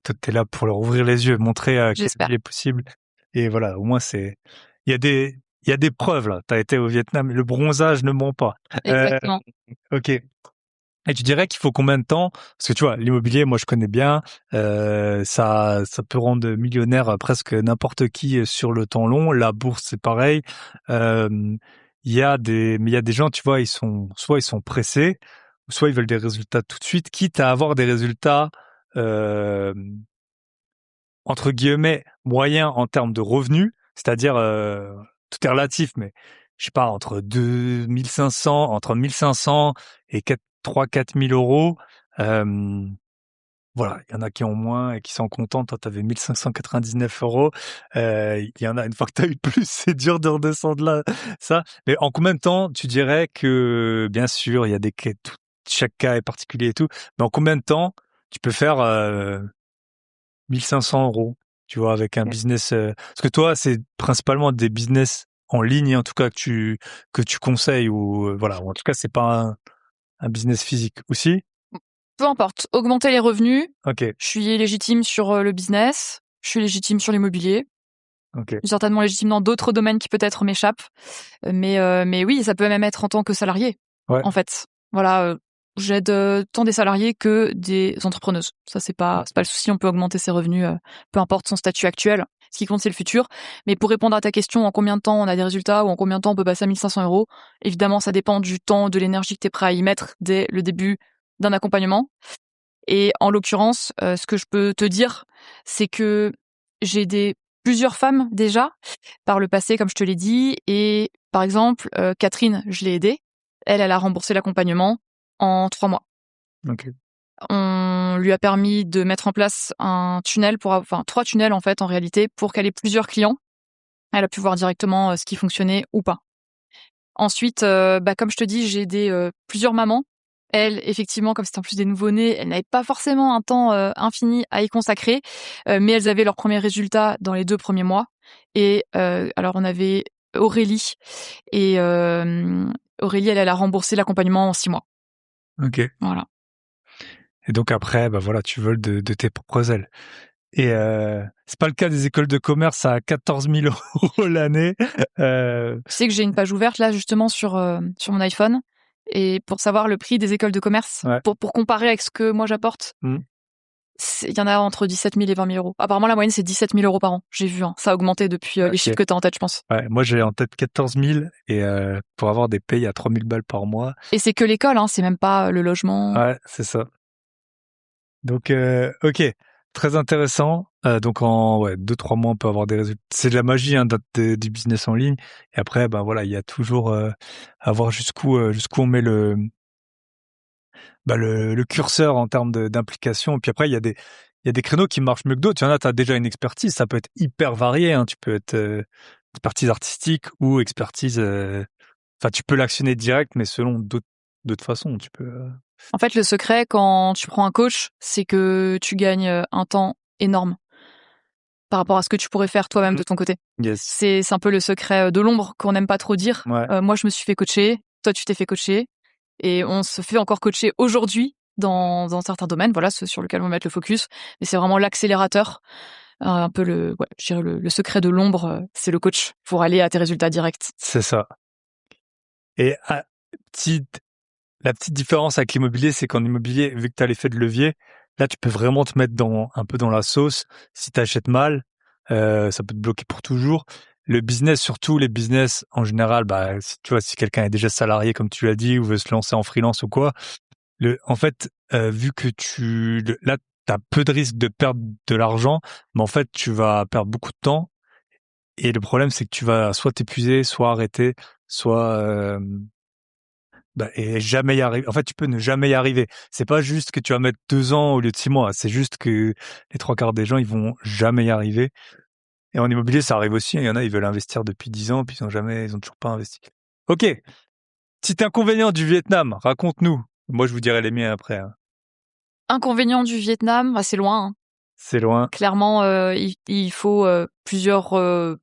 Toi, t'es là pour leur ouvrir les yeux, montrer quelle
J'espère.
vie est possible. Et voilà, au moins il y a il y a des preuves là. T'as été au Vietnam, le bronzage ne ment pas. Euh,
Exactement.
ok. Et tu dirais qu'il faut combien de temps? Parce que tu vois, l'immobilier, moi je connais bien, ça peut rendre millionnaire presque n'importe qui sur le temps long. La bourse, c'est pareil. Euh, mais il y a des gens, tu vois, soit ils sont pressés, soit ils veulent des résultats tout de suite, quitte à avoir des résultats euh, entre guillemets moyens en termes de revenus, c'est-à-dire tout est relatif, mais je sais pas entre 1500 et 3 4 000 euros. Euh, voilà, il y en a qui ont moins et qui sont contents. Toi, t'avais 1599 euros. Il y en a une fois que t'as eu plus, c'est dur de redescendre là. Ça. Mais en combien de temps tu dirais que, bien sûr, il y a chaque cas est particulier et tout, mais en combien de temps tu peux faire 1500 euros, tu vois, avec un business. Parce que toi, c'est principalement des business en ligne, en tout cas que tu conseilles ou voilà. Ou en tout cas, c'est pas un business physique aussi.
Peu importe. Augmenter les revenus.
Ok,
Je suis légitime sur le business. Je suis légitime sur l'immobilier.
ok,
Je suis certainement légitime dans d'autres domaines qui peut-être m'échappent. Mais oui, ça peut même être en tant que salarié,
ouais,
en fait. Voilà, j'aide tant des salariés que des entrepreneuses. Ça, c'est pas le souci. On peut augmenter ses revenus, peu importe son statut actuel. Ce qui compte, c'est le futur. Mais pour répondre à ta question, en combien de temps on a des résultats ou en combien de temps on peut passer à 1500 euros, évidemment, ça dépend du temps, de l'énergie que tu es prêt à y mettre dès le début d'un accompagnement. Et en l'occurrence, ce que je peux te dire, c'est que j'ai aidé plusieurs femmes déjà par le passé, comme je te l'ai dit. Et par exemple, Catherine, je l'ai aidée. Elle a remboursé l'accompagnement en 3 mois.
ok,
On lui a permis de mettre en place un tunnel enfin 3 tunnels en fait en réalité pour qu'elle ait plusieurs clients. Elle a pu voir directement ce qui fonctionnait ou pas. Ensuite, comme je te dis, j'ai aidé plusieurs mamans. Elles, effectivement, comme c'était en plus des nouveau-nés, elles n'avaient pas forcément un temps infini à y consacrer, mais elles avaient leurs premiers résultats dans les 2 premiers mois. Et alors on avait Aurélie et Aurélie, elle a remboursé l'accompagnement en 6 mois.
ok.
Voilà.
Et donc après, bah voilà, tu voles de tes propres ailes. Et c'est pas le cas des écoles de commerce à 14 000 euros l'année.
Tu sais que j'ai une page ouverte là justement sur mon iPhone et pour savoir le prix des écoles de commerce,
Ouais.
pour comparer avec ce que moi j'apporte.
Mm.
Il y en a entre 17 000 et 20 000 euros. Apparemment, la moyenne, c'est 17 000 euros par an. J'ai vu, hein. Ça a augmenté depuis les chiffres
Ok.
que tu as en tête, je pense.
Ouais, moi j'ai en tête 14 000 et pour avoir des payes à 3 000 balles par mois.
Et c'est que l'école, hein. C'est même pas le logement.
Ouais, c'est ça. Donc ok, très intéressant. Donc en 2 3 mois on peut avoir des résultats. C'est de la magie hein, du business en ligne. Et après ben voilà, il y a toujours à voir jusqu'où on met le curseur en termes d'implication. Et puis après, il y a des créneaux qui marchent mieux que d'autres. Il y en a, t'as déjà une expertise. Ça peut être hyper varié, hein. Tu peux être expertise artistique ou expertise. Enfin, tu peux l'actionner direct, mais selon d'autres façons. Tu peux.
En fait, le secret quand tu prends un coach, c'est que tu gagnes un temps énorme par rapport à ce que tu pourrais faire toi-même de ton côté.
Yes.
C'est un peu le secret de l'ombre qu'on n'aime pas trop dire.
Ouais.
Moi, je me suis fait coacher, toi, tu t'es fait coacher, et on se fait encore coacher aujourd'hui dans certains domaines. Voilà, ceux sur lesquels on va mettre le focus. Mais c'est vraiment l'accélérateur, un peu je dirais le secret de l'ombre, c'est le coach pour aller à tes résultats directs.
C'est ça. Et la petite différence avec l'immobilier, c'est qu'en immobilier, vu que tu as l'effet de levier, là, tu peux vraiment te mettre un peu dans la sauce. Si tu achètes mal, ça peut te bloquer pour toujours. Le business, surtout les business en général, bah, si quelqu'un est déjà salarié, comme tu l'as dit, ou veut se lancer en freelance ou quoi, en fait, vu que là, t'as peu de risque de perdre de l'argent, mais en fait, tu vas perdre beaucoup de temps. Et le problème, c'est que tu vas soit t'épuiser, soit arrêter, soit et jamais y arriver. En fait, tu peux ne jamais y arriver. C'est pas juste que tu vas mettre 2 ans au lieu de 6 mois. C'est juste que les 3 quarts des gens, ils vont jamais y arriver. Et en immobilier, ça arrive aussi. Il y en a, ils veulent investir depuis 10 ans, puis ils ont toujours pas investi. Ok. Petit inconvénient du Vietnam. Raconte-nous. Moi, je vous dirai les miens après, hein.
Inconvénient du Vietnam, bah, c'est loin, hein.
C'est loin.
Clairement, il faut plusieurs heures/jours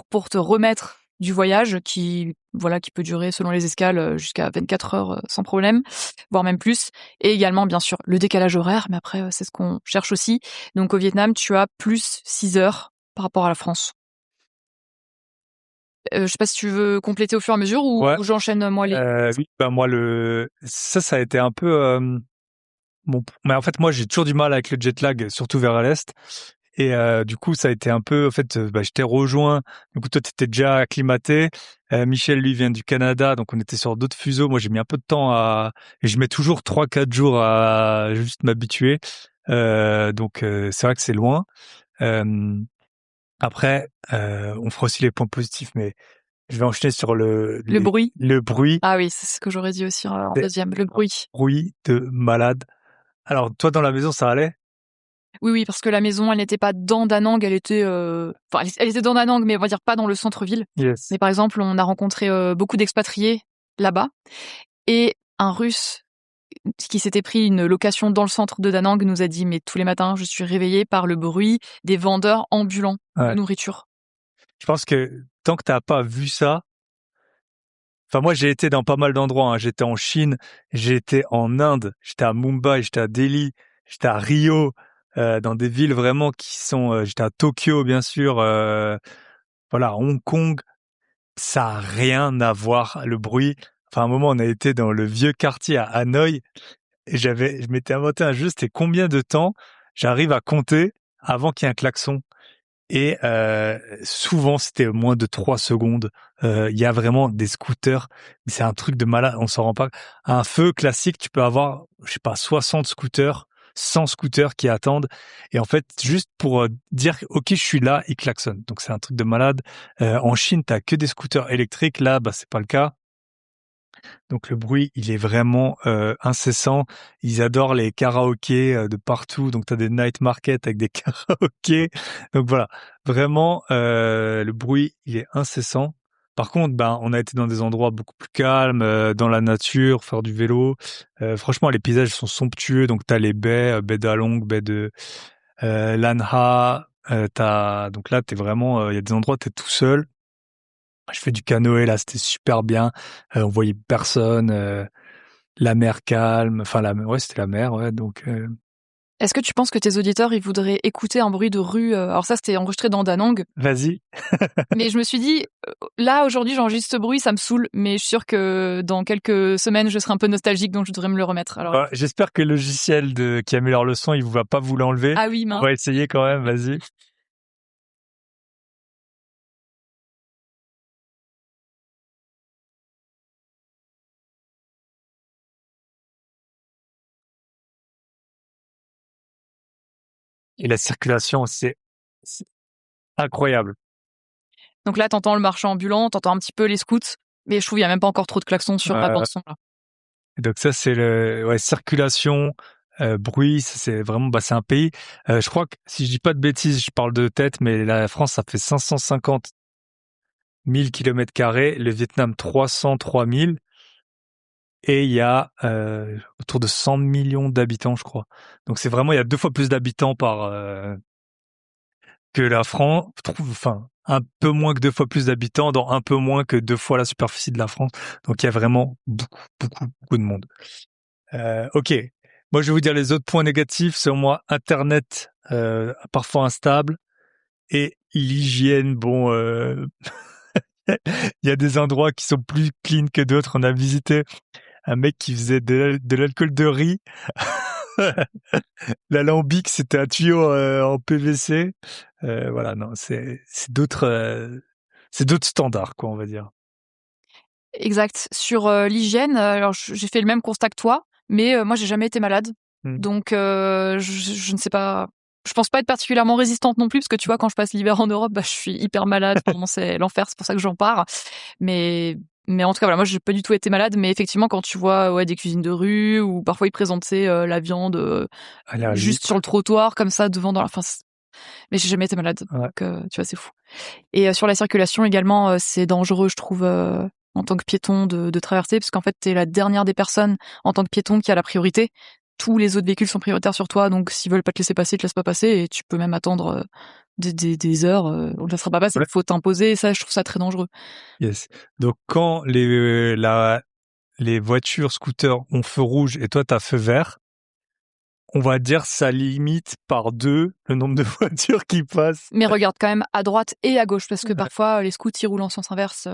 pour te remettre du voyage qui peut durer selon les escales jusqu'à 24 heures sans problème, voire même plus. Et également, bien sûr, le décalage horaire, mais après, c'est ce qu'on cherche aussi. Donc au Vietnam, tu as plus 6 heures par rapport à la France. Je sais pas si tu veux compléter au fur et à mesure ou
Ouais.
j'enchaîne moi les...
Oui, bah moi ça a été un peu bon. Mais en fait, moi, j'ai toujours du mal avec le jet lag, surtout vers l'est. Et du coup, ça a été un peu, en fait, je t'ai rejoint. Du coup, toi, t'étais déjà acclimaté. Michel, lui, vient du Canada, donc on était sur d'autres fuseaux. Moi, j'ai mis un peu de temps et je mets toujours 3-4 jours à juste m'habituer. Donc, c'est vrai que c'est loin. Euh, Après, on fera aussi les points positifs, mais je vais enchaîner sur
Le bruit.
le bruit.
Ah oui, c'est ce que j'aurais dit aussi en
C'est
deuxième, le bruit.
bruit de malade. Alors, toi, dans la maison, ça allait?
Oui, oui, parce que la maison, elle n'était pas dans Da Nang, elle était... Enfin, elle était dans Da Nang, mais on va dire pas dans le centre-ville.
Yes.
Mais par exemple, on a rencontré beaucoup d'expatriés là-bas. Et un Russe qui s'était pris une location dans le centre de Da Nang nous a dit « Mais tous les matins, je suis réveillé par le bruit des vendeurs ambulants de
Ouais.
nourriture. »
Je pense que tant que t'as pas vu ça, enfin moi j'ai été dans pas mal d'endroits, hein. J'étais en Chine, j'ai été en Inde, j'étais à Mumbai, j'étais à Delhi, j'étais à Rio, dans des villes vraiment qui sont, j'étais à Tokyo bien sûr, voilà, Hong Kong, ça a rien à voir le bruit. Enfin à un moment on a été dans le vieux quartier à Hanoï et je m'étais inventé un jeu, c'était combien de temps j'arrive à compter avant qu'il y ait un klaxon. Et souvent, c'était moins de 3 secondes. Il y a vraiment des scooters, c'est un truc de malade, on s'en rend pas. Un feu classique, tu peux avoir, je sais pas, 60 scooters, 100 scooters qui attendent. Et en fait, juste pour dire, OK, je suis là, ils klaxonnent. Donc c'est un truc de malade. En Chine, t'as que des scooters électriques. Là, bah c'est pas le cas. Donc le bruit, il est vraiment incessant. Ils adorent les karaokés de partout. Donc tu as des night markets avec des karaokés. Donc voilà, vraiment le bruit, il est incessant. Par contre, ben on a été dans des endroits beaucoup plus calmes, dans la nature, faire du vélo. Franchement, les paysages sont somptueux. Donc tu as les baies, baie d'Along, baie de Lanha. Donc là, t'es vraiment, il y a des endroits, t'es tout seul. Je fais du canoë là, c'était super bien. On voyait personne, la mer calme, enfin ouais, c'était la mer, ouais. Donc
Est-ce que tu penses que tes auditeurs, ils voudraient écouter un bruit de rue Alors ça, c'était enregistré dans Da Nang.
vas-y.
Mais je me suis dit, là, aujourd'hui, j'enregistre ce bruit, ça me saoule. Mais je suis sûre que dans quelques semaines, je serai un peu nostalgique, donc je devrais me le remettre. Alors,
Ouais, j'espère que le logiciel qui améliore le son, il va pas vous l'enlever.
ah oui,
On
mince.
va essayer quand même, vas-y. Et la circulation, c'est incroyable.
Donc là, t'entends le marchand ambulant, t'entends un petit peu les scouts. Mais je trouve qu'il n'y a même pas encore trop de klaxons sur la
Euh,
bande son, là.
Et donc ça, c'est circulation, bruit, c'est vraiment, c'est un pays. Je crois que, si je dis pas de bêtises, je parle de tête, mais la France, ça fait 550 000 km², le Vietnam 303 000, et il y a autour de 100 millions d'habitants, je crois. Donc c'est vraiment, il y a 2 fois plus d'habitants que la France, enfin un peu moins que 2 fois plus d'habitants, dans un peu moins que 2 fois la superficie de la France. Donc il y a vraiment beaucoup de monde. Ok. Moi, je vais vous dire les autres points négatifs. Selon moi, Internet parfois instable, et l'hygiène. Bon, il y a des endroits qui sont plus clean que d'autres. On a visité un mec qui faisait de l'alcool de riz. L'alambic, c'était un tuyau en PVC. Voilà, non, c'est d'autres standards, quoi, on va dire.
Exact. Sur l'hygiène, alors j'ai fait le même constat que toi, mais moi j'ai jamais été malade, donc je ne sais pas. Je pense pas être particulièrement résistante non plus, parce que tu vois, quand je passe l'hiver en Europe, je suis hyper malade. Vraiment, c'est l'enfer. C'est pour ça que j'en pars. Mais en tout cas, voilà, moi j'ai pas du tout été malade. Mais effectivement, quand tu vois des cuisines de rue, ou parfois ils présentaient la viande juste sur le trottoir comme ça devant dans la. Enfin, mais j'ai jamais été malade.
Ouais.
Donc tu vois, c'est fou. Et sur la circulation également, c'est dangereux, je trouve, en tant que piéton de traverser, parce qu'en fait, t'es la dernière des personnes en tant que piéton qui a la priorité. Tous les autres véhicules sont prioritaires sur toi, donc s'ils veulent pas te laisser passer, ils te laissent pas passer, et tu peux même attendre des heures, on te laissera pas passer. Il faut t'imposer, et ça, je trouve ça très dangereux.
Yes. Donc quand les voitures, scooters ont feu rouge et toi t'as feu vert, on va dire ça limite par 2 le nombre de voitures qui passent.
Mais regarde quand même à droite et à gauche, parce que parfois les scouts ils roulent en sens inverse.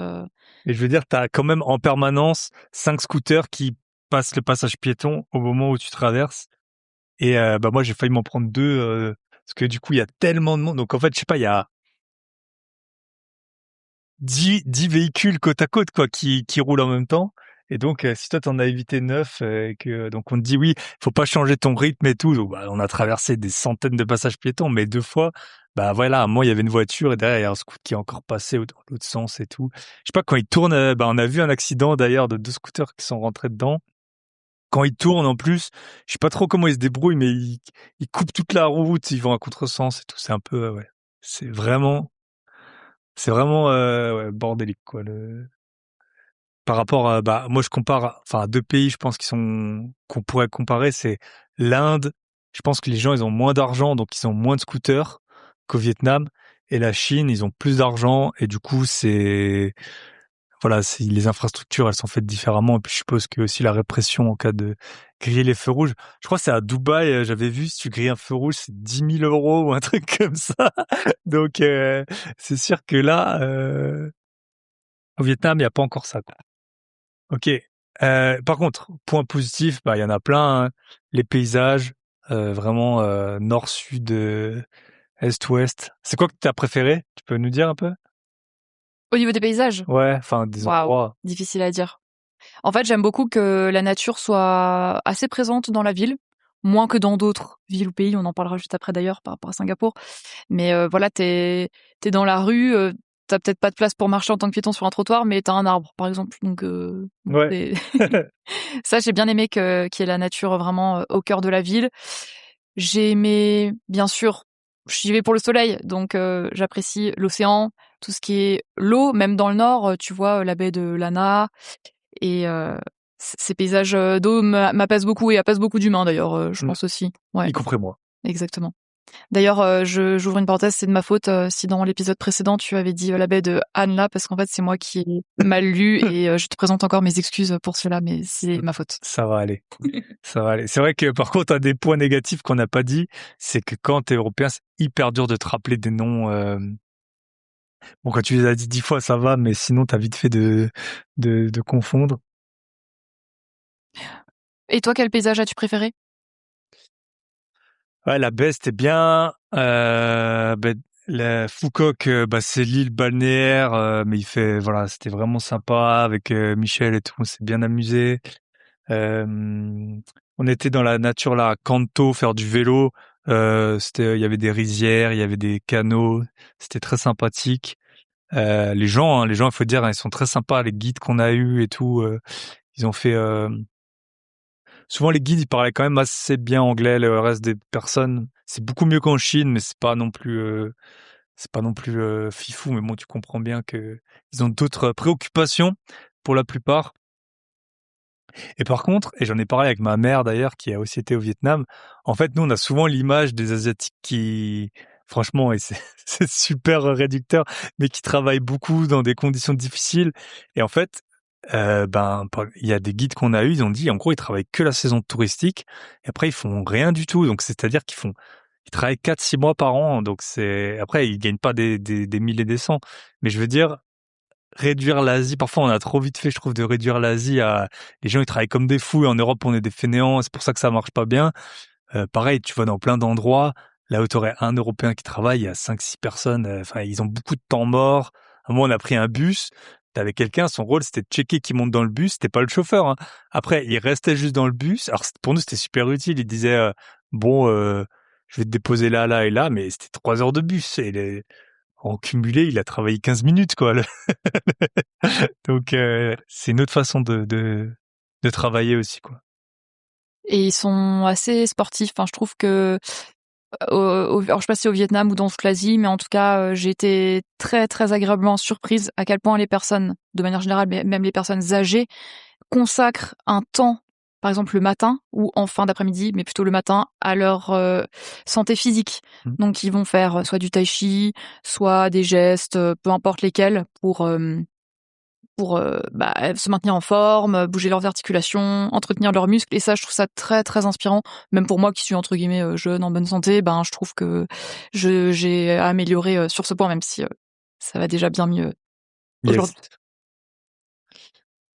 Et je veux dire, t'as quand même en permanence 5 scooters qui passent le passage piéton au moment où tu traverses. Et moi j'ai failli m'en prendre 2 parce que du coup il y a tellement de monde. Donc en fait, je sais pas, il y a 10 véhicules côte à côte, quoi, qui roulent en même temps. Et donc si toi t'en as évité 9, que donc on te dit oui, faut pas changer ton rythme et tout. Donc on a traversé des centaines de passages piétons, mais 2 fois, voilà, moi il y avait une voiture et derrière il y a un scooter qui est encore passé dans l'autre sens et tout. Je sais pas, quand ils tournent, on a vu un accident d'ailleurs de 2 scooters qui sont rentrés dedans. Quand ils tournent en plus, je sais pas trop comment ils se débrouillent, mais ils coupent toute la route, ils vont à contresens et tout. C'est un peu ouais, c'est vraiment ouais, bordélique, quoi. Par rapport à, moi je compare, enfin, à 2 pays, je pense qu'on pourrait comparer, c'est l'Inde. Je pense que les gens ils ont moins d'argent, donc ils ont moins de scooters qu'au Vietnam, et la Chine ils ont plus d'argent, et du coup voilà, les infrastructures elles sont faites différemment, et puis je suppose que aussi la répression en cas de griller les feux rouges. Je crois que c'est à Dubaï, j'avais vu, si tu grilles un feu rouge c'est 10 000 euros ou un truc comme ça. Donc c'est sûr que là, au Vietnam il y a pas encore ça, quoi. Ok. Par contre, point positif, il y en a plein, hein. Les paysages, vraiment nord, sud, est, ouest. C'est quoi que tu as préféré? Tu peux nous dire un peu?
Au niveau des paysages,
Ouais, enfin des
waouh,
endroits.
difficile à dire. En fait, j'aime beaucoup que la nature soit assez présente dans la ville, moins que dans d'autres villes ou pays. On en parlera juste après d'ailleurs par rapport à Singapour. Mais voilà, t'es dans la rue, t'as peut-être pas de place pour marcher en tant que piéton sur un trottoir, mais t'as un arbre, par exemple. Donc
Ouais.
ça, j'ai bien aimé qu'il y ait la nature vraiment au cœur de la ville. J'ai aimé, bien sûr, j'y vais pour le soleil, donc j'apprécie l'océan, tout ce qui est l'eau, même dans le nord, tu vois, la baie de Lana, et ces paysages d'eau m'apaisent beaucoup, et apaisent beaucoup d'humains d'ailleurs, je pense aussi. Ouais,
Y compris moi.
exactement. D'ailleurs, j'ouvre une parenthèse, c'est de ma faute si dans l'épisode précédent tu avais dit la baie de Anla, parce qu'en fait c'est moi qui ai mal lu, et je te présente encore mes excuses pour cela, mais c'est ma faute.
Ça va aller. Ça va aller. C'est vrai que par contre, un des points négatifs qu'on n'a pas dit, c'est que quand t'es européen, c'est hyper dur de te rappeler des noms. Bon, quand tu les as dit 10 fois, ça va, mais sinon t'as vite fait de confondre.
Et toi, quel paysage as-tu préféré?
Ouais, la baie, c'était bien. La Phuket, c'est l'île balnéaire, mais voilà, c'était vraiment sympa avec Michel et tout. On s'est bien amusé. Euh, on était dans la nature là, à Kanto, faire du vélo. Il y avait des rizières, il y avait des canaux. C'était très sympathique. Les gens, il faut dire, hein, ils sont très sympas. Les guides qu'on a eus et tout, ils ont fait souvent les guides ils parlaient quand même assez bien anglais. Le reste des personnes, c'est beaucoup mieux qu'en Chine, mais c'est pas non plus fifou. Mais bon, tu comprends bien que ils ont d'autres préoccupations pour la plupart. Et par contre, et j'en ai parlé avec ma mère d'ailleurs, qui a aussi été au Vietnam, en fait, nous, on a souvent l'image des Asiatiques qui, franchement, et c'est c'est super réducteur, mais qui travaillent beaucoup dans des conditions difficiles. Et en fait, il y a des guides qu'on a eus, ils ont dit, en gros, ils travaillent que la saison touristique, et après, ils font rien du tout. Donc, c'est-à-dire ils travaillent 4-6 mois par an. Donc, après, ils gagnent pas des mille et des cents. Mais je veux dire, réduire l'Asie. Parfois, on a trop vite fait, je trouve, de réduire l'Asie à les gens ils travaillent comme des fous et en Europe on est des fainéants. C'est pour ça que ça marche pas bien. Pareil, tu vas dans plein d'endroits là où t'aurais un Européen qui travaille, il y a 5-6 personnes. Enfin, ils ont beaucoup de temps mort. À un moment, on a pris un bus. T'avais quelqu'un, son rôle c'était de checker qui monte dans le bus. C'était pas le chauffeur. Hein. Après, il restait juste dans le bus. Alors pour nous, c'était super utile. Il disait bon, je vais te déposer là, là et là, mais c'était 3 heures de bus et en cumulé, il a travaillé 15 minutes, quoi. Donc, c'est une autre façon de travailler aussi, quoi.
Et ils sont assez sportifs. Enfin, je trouve que alors je sais pas si c'est au Vietnam ou dans toute l'Asie, mais en tout cas, j'ai été très très agréablement surprise à quel point les personnes, de manière générale, mais même les personnes âgées, consacrent un temps, par exemple le matin ou en fin d'après-midi, mais plutôt le matin, à leur santé physique.
Mmh.
Donc ils vont faire soit du tai chi, soit des gestes, peu importe lesquels, pour se maintenir en forme, bouger leurs articulations, entretenir leurs muscles. Et ça, je trouve ça très très inspirant. Même pour moi qui suis entre guillemets jeune, en bonne santé, ben je trouve que j'ai amélioré sur ce point, même si ça va déjà bien mieux
Yes.
aujourd'hui.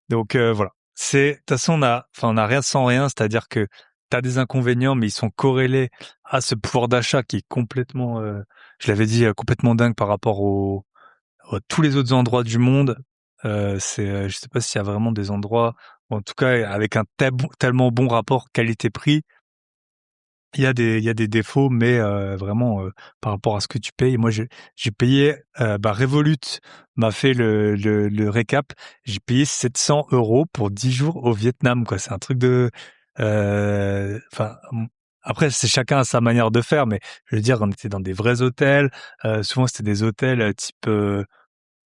Donc, voilà. De toute façon, on a rien sans rien, c'est-à-dire que t'as des inconvénients, mais ils sont corrélés à ce pouvoir d'achat qui est complètement, je l'avais dit, complètement dingue par rapport tous les autres endroits du monde. Je sais pas s'il y a vraiment des endroits, ou en tout cas, avec un tellement bon rapport qualité-prix. Il y a des défauts, mais vraiment par rapport à ce que tu payes. Moi, j'ai payé. Revolut m'a fait le récap. J'ai payé 700 € pour 10 jours au Vietnam. Quoi, c'est un truc de. Enfin, après, c'est chacun à sa manière de faire, mais je veux dire, on était dans des vrais hôtels. Souvent, c'était des hôtels type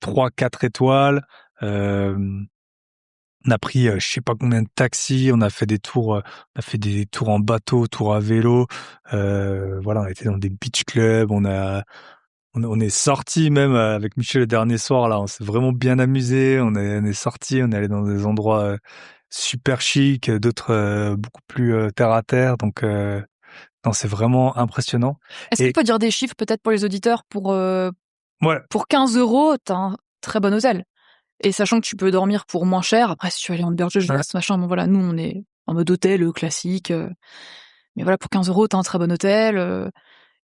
3-4 étoiles. Euh, on a pris je sais pas combien de taxis, on a fait des tours en bateau, tours à vélo. Voilà, on était dans des beach clubs, on est sorti même avec Michel le dernier soir là, on s'est vraiment bien amusé, on est sorti, on est allé dans des endroits super chics, d'autres beaucoup plus terre à terre. Donc non, c'est vraiment impressionnant.
Est-ce qu'on
Et
peut dire des chiffres peut-être pour les auditeurs
ouais,
pour 15 €, t'as un très bon hôtel. Et sachant que tu peux dormir pour moins cher. Après, si tu veux aller en auberge
ouais,
machin, bon voilà, nous on est en mode hôtel classique. Mais voilà, pour 15 €, t'as un très bon hôtel.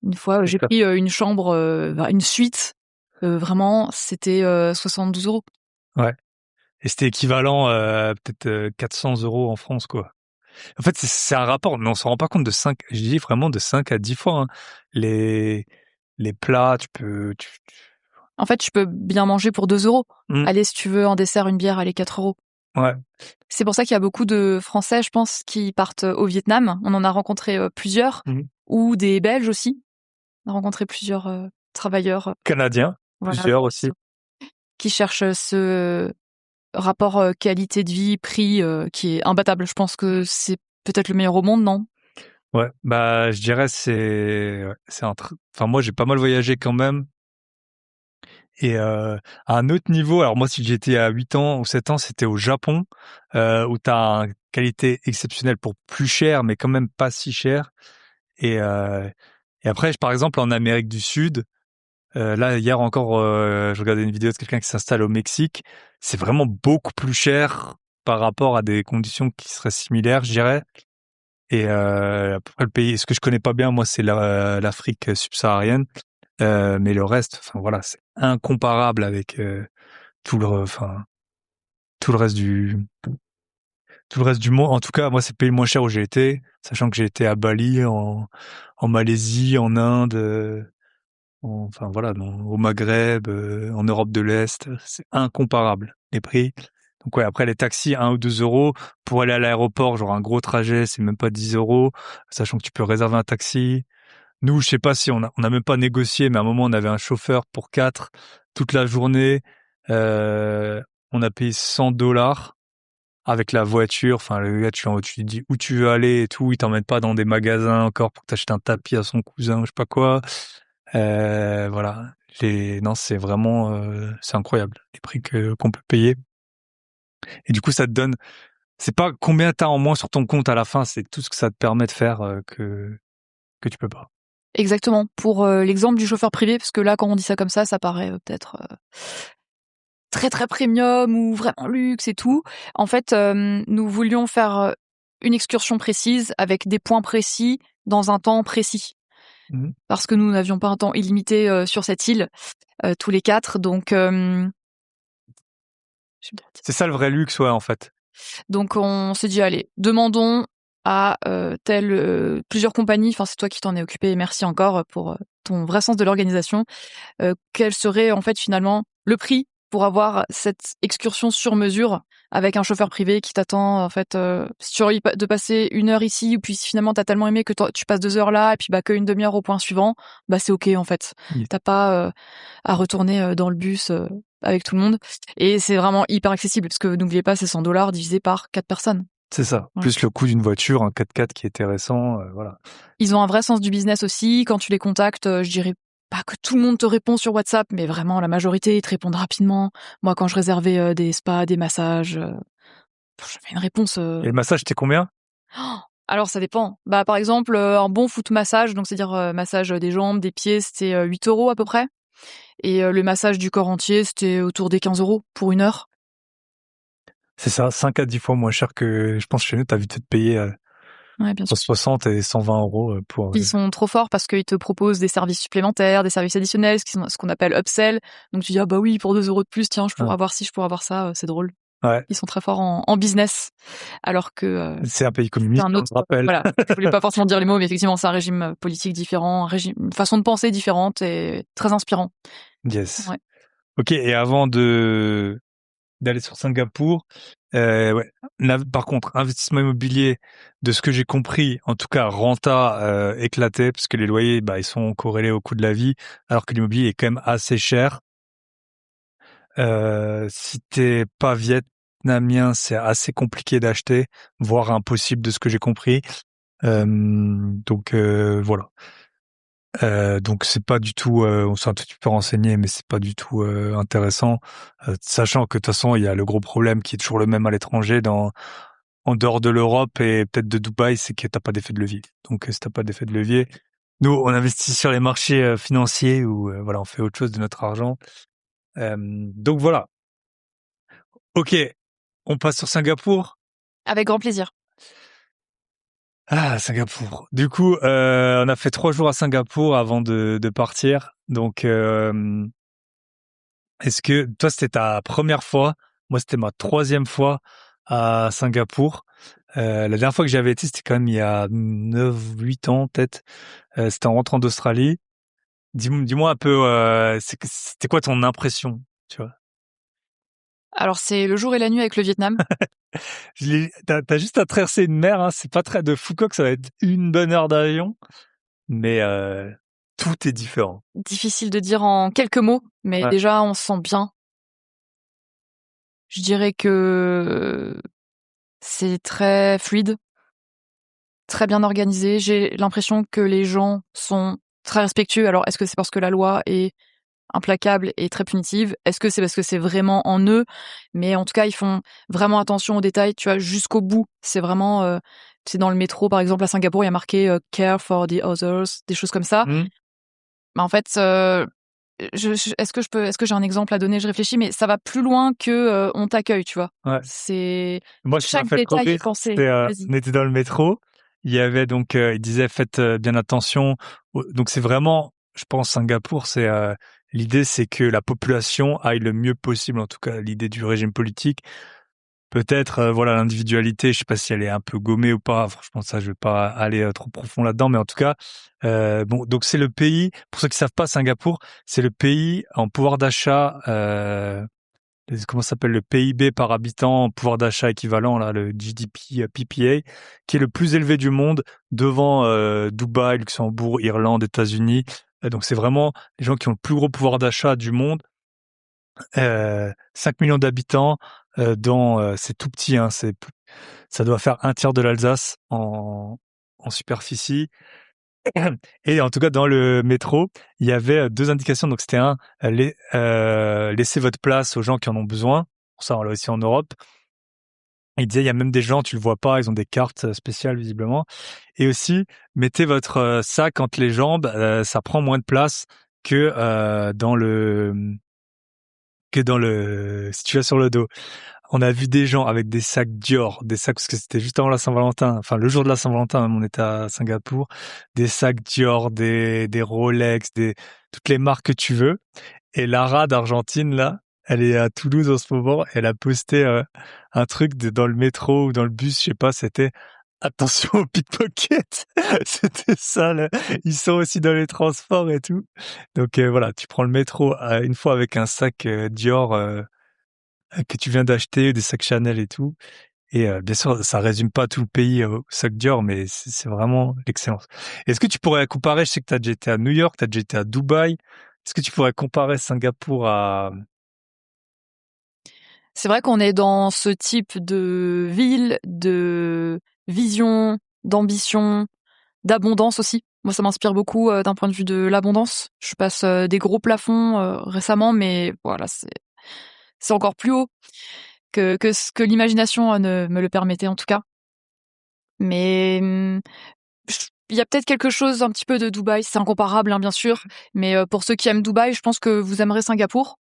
Une fois, j'ai pris une chambre, une suite. Vraiment, c'était 72 €.
ouais. Et c'était équivalent peut-être 400 € en France, quoi. En fait, c'est un rapport, mais on s'en rend pas compte je dis vraiment de 5 à 10 fois, hein. Les, les plats,
En fait, tu peux bien manger pour 2 €.
Mmh,
Allez, si tu veux un dessert, une bière, allez, 4 €.
ouais.
C'est pour ça qu'il y a beaucoup de Français, je pense, qui partent au Vietnam. On en a rencontré plusieurs,
Mmh.
ou des Belges aussi. On a rencontré plusieurs travailleurs,
Canadiens,
voilà,
plusieurs aussi.
qui cherchent ce rapport qualité de vie, prix, qui est imbattable. Je pense que c'est peut-être le meilleur au monde, non?
Ouais, je dirais c'est enfin moi j'ai pas mal voyagé quand même et à un autre niveau, alors moi si j'étais à 8 ans ou 7 ans, c'était au Japon où tu as une qualité exceptionnelle pour plus cher mais quand même pas si cher et après par exemple en Amérique du Sud. Là, hier encore, je regardais une vidéo de quelqu'un qui s'installe au Mexique. C'est vraiment beaucoup plus cher par rapport à des conditions qui seraient similaires, je dirais. Et à peu près le pays, ce que je connais pas bien, moi, c'est l'Afrique subsaharienne. Mais le reste, enfin voilà, c'est incomparable avec enfin tout le reste tout le reste du monde. En tout cas, moi, c'est le pays le moins cher où j'ai été, sachant que j'ai été à Bali, en Malaisie, en Inde. Enfin voilà, au Maghreb, en Europe de l'Est, c'est incomparable les prix. Donc ouais, après les taxis, 1 ou 2 euros. Pour aller à l'aéroport, genre un gros trajet, c'est même pas 10 euros, sachant que tu peux réserver un taxi. Nous, je sais pas si on a même pas négocié, mais à un moment, on avait un chauffeur pour 4 toute la journée. On a payé $100 avec la voiture. Enfin, le gars, tu lui dis où tu veux aller et tout. Il t'emmène pas dans des magasins encore pour t'acheter un tapis à son cousin, je sais pas quoi. Voilà. Non, c'est vraiment, c'est incroyable les prix qu'on peut payer. Et du coup, ça te donne, c'est pas combien t'as en moins sur ton compte à la fin, c'est tout ce que ça te permet de faire que tu peux pas.
Exactement. Pour l'exemple du chauffeur privé, parce que là, quand on dit ça comme ça paraît peut-être très très premium ou vraiment luxe et tout. En fait, nous voulions faire une excursion précise avec des points précis dans un temps précis.
Mmh.
Parce que nous n'avions pas un temps illimité sur cette île, tous les 4. Donc,
C'est ça le vrai luxe, ouais, en fait.
donc on s'est dit allez, demandons à plusieurs compagnies. Enfin, c'est toi qui t'en es occupé. Merci encore pour ton vrai sens de l'organisation. Quel serait en fait finalement le prix pour avoir cette excursion sur mesure avec un chauffeur privé qui t'attend en fait si tu as envie de passer 1 heure ici, puis si finalement t'as tellement aimé que tu passes 2 heures là et puis que une demi-heure au point suivant, c'est ok en fait.
Oui.
T'as pas à retourner dans le bus avec tout le monde, et c'est vraiment hyper accessible parce que n'oubliez pas, c'est $100 divisé par 4 personnes.
C'est ça.
Ouais.
Plus le coût d'une voiture, un 4x4 qui était récent, voilà.
Ils ont un vrai sens du business aussi. Quand tu les contactes, je dirais pas que tout le monde te répond sur WhatsApp, mais vraiment la majorité, ils te répondent rapidement. Moi, quand je réservais des spas, des massages, j'avais une réponse.
Et le massage, c'était combien?
Alors ça dépend. Par exemple, un bon foot massage, donc c'est-à-dire massage des jambes, des pieds, c'était 8 euros à peu près. Et le massage du corps entier, c'était autour des 15 euros pour 1 heure.
C'est ça, 5 à 10 fois moins cher que, je pense, chez nous, t'as vite fait de payer
Ouais, bien sûr.
entre 60 et 120 euros pour.
Ils sont trop forts parce qu'ils te proposent des services supplémentaires, des services additionnels, ce qu'on appelle upsell. Donc tu dis, ah bah oui, pour 2 euros de plus, tiens, je pourrais avoir ci, je pourrais avoir ça, c'est drôle.
Ouais.
Ils sont très forts en business. Alors que
C'est un pays
c'est
communiste,
un
on
autre,
le rappelle.
voilà. Je voulais pas forcément dire les mots, mais effectivement, c'est un régime politique différent, une façon de penser différente et très inspirant.
Yes.
Ouais.
Ok, et avant d'aller sur Singapour, ouais. Par contre, investissement immobilier, de ce que j'ai compris, en tout cas, renta éclaté, parce que les loyers, ils sont corrélés au coût de la vie, alors que l'immobilier est quand même assez cher. Si t'es pas vietnamien, c'est assez compliqué d'acheter, voire impossible de ce que j'ai compris. Donc voilà. Donc c'est pas du tout, on s'est un tout petit peu renseigné, mais c'est pas du tout intéressant, sachant que de toute façon il y a le gros problème qui est toujours le même à l'étranger, en dehors de l'Europe et peut-être de Dubaï, c'est que t'as pas d'effet de levier. Donc si t'as pas d'effet de levier, nous on investit sur les marchés financiers où voilà, on fait autre chose de notre argent. Donc voilà. Ok, on passe sur Singapour.
Avec grand plaisir.
Ah, Singapour. Du coup, on a fait 3 jours à Singapour avant de partir. Donc, est-ce que toi, c'était ta première fois? Moi, c'était ma 3e fois à Singapour. La dernière fois que j'avais été, c'était quand même il y a 9, 8 ans, peut-être. C'était en rentrant d'Australie. Dis-moi un peu, c'était quoi ton impression, tu vois?
Alors c'est le jour et la nuit avec le Vietnam.
T'as juste à traverser une mer, hein. C'est pas très de Phuket, ça va être une bonne heure d'avion. Mais tout est différent.
Difficile de dire en quelques mots, mais
Ouais.
déjà on se sent bien. Je dirais que c'est très fluide, très bien organisé. J'ai l'impression que les gens sont très respectueux. Alors, est-ce que c'est parce que la loi est implacable et très punitive? Est-ce que c'est parce que c'est vraiment en eux? Mais en tout cas, ils font vraiment attention aux détails, tu vois, jusqu'au bout. C'est vraiment, c'est dans le métro, par exemple, à Singapour, il y a marqué Care for the others, des choses comme ça.
Mmh.
Mais en fait, est-ce que j'ai un exemple à donner? Je réfléchis, mais ça va plus loin que on t'accueille, tu vois.
Ouais.
C'est
Moi, ce qui m'a
chaque
fait trop
détail est
rire,
pensé.
c'était,
Vas-y.
on était dans le métro. Il y avait donc, il disait: «Faites, bien attention». Donc c'est vraiment, je pense, Singapour, l'idée, c'est que la population aille le mieux possible, en tout cas, l'idée du régime politique. Peut-être, voilà, l'individualité, je sais pas si elle est un peu gommée ou pas. Franchement, ça, je vais pas aller trop profond là-dedans, mais en tout cas, bon, donc c'est le pays, pour ceux qui savent pas, Singapour, c'est le pays en pouvoir d'achat comment ça s'appelle, le PIB par habitant, pouvoir d'achat équivalent, là, le GDP PPA, qui est le plus élevé du monde devant Dubaï, Luxembourg, Irlande, États-Unis. Donc c'est vraiment les gens qui ont le plus gros pouvoir d'achat du monde. 5 millions d'habitants, c'est tout petit, hein, ça doit faire un tiers de l'Alsace en superficie. Et en tout cas, dans le métro, il y avait 2 indications. Donc, c'était laissez votre place aux gens qui en ont besoin. Ça, on l'a aussi en Europe. Et il disait, il y a même des gens, tu le vois pas, ils ont des cartes spéciales, visiblement. Et aussi, mettez votre sac entre les jambes, ça prend moins de place que si tu l'as sur le dos. On a vu des gens avec des sacs Dior, des sacs, parce que c'était juste avant la Saint-Valentin, enfin le jour de la Saint-Valentin, même on était à Singapour, des sacs Dior, des Rolex, toutes les marques que tu veux. Et Lara d'Argentine, là, elle est à Toulouse en ce moment, elle a posté un truc dans le métro ou dans le bus, je sais pas, c'était attention aux pickpockets. C'était ça, là. Ils sont aussi dans les transports et tout. Donc voilà, tu prends le métro une fois avec un sac Dior que tu viens d'acheter, des sacs Chanel et tout. Et bien sûr, ça résume pas tout le pays au sac Dior, mais c'est vraiment l'excellence. Est-ce que tu pourrais comparer, je sais que tu as déjà été à New York, tu as déjà été à Dubaï, est-ce que tu pourrais comparer Singapour à...
C'est vrai qu'on est dans ce type de ville, de vision, d'ambition, d'abondance aussi. Moi, ça m'inspire beaucoup d'un point de vue de l'abondance. Je passe des gros plafonds récemment, mais voilà, c'est encore plus haut que ce que l'imagination ne me le permettait en tout cas. Mais il y a peut-être quelque chose un petit peu de Dubaï. C'est incomparable, hein, bien sûr. Mais pour ceux qui aiment Dubaï, je pense que vous aimerez Singapour.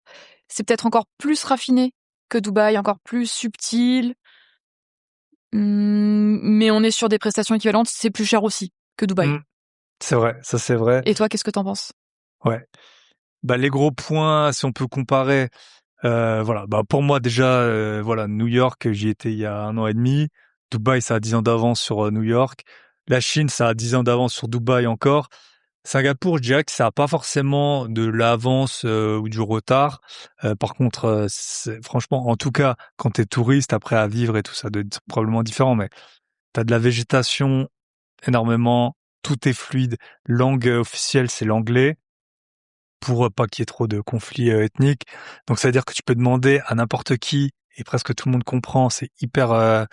C'est peut-être encore plus raffiné que Dubaï, encore plus subtil. Mais on est sur des prestations équivalentes. C'est plus cher aussi que Dubaï.
C'est vrai, ça c'est vrai.
Et toi, qu'est-ce que t'en penses?
Ouais. Bah les gros points, si on peut comparer, voilà. Bah pour moi déjà, voilà, New York, j'y étais il y a 1 an et demi. Dubaï, ça a 10 ans d'avance sur New York. La Chine, ça a 10 ans d'avance sur Dubaï encore. Singapour, je dirais que ça a pas forcément de l'avance ou du retard. Par contre, franchement, en tout cas, quand t'es touriste, après à vivre et tout, ça doit être probablement différent. Mais t'as de la végétation énormément, tout est fluide. Langue officielle, c'est l'anglais pour pas qu'il y ait trop de conflits ethniques. Donc ça veut dire que tu peux demander à n'importe qui et presque tout le monde comprend. C'est hyper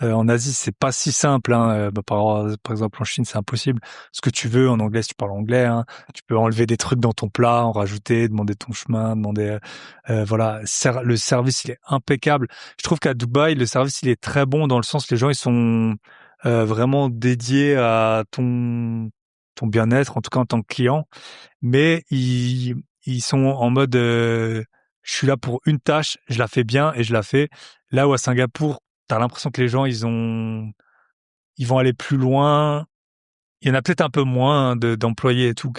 en Asie, c'est pas si simple. Hein. Par exemple, en Chine, c'est impossible. Ce que tu veux en anglais, si tu parles anglais, hein, tu peux enlever des trucs dans ton plat, en rajouter, demander ton chemin, demander. Voilà, le service, il est impeccable. Je trouve qu'à Dubaï, le service, il est très bon dans le sens que les gens, ils sont vraiment dédiés à ton bien-être, en tout cas en tant que client. Mais ils sont en mode je suis là pour une tâche, je la fais bien et je la fais. Là où à Singapour, t'as l'impression que les gens ils vont aller plus loin. Il y en a peut-être un peu moins hein, d'employés et tout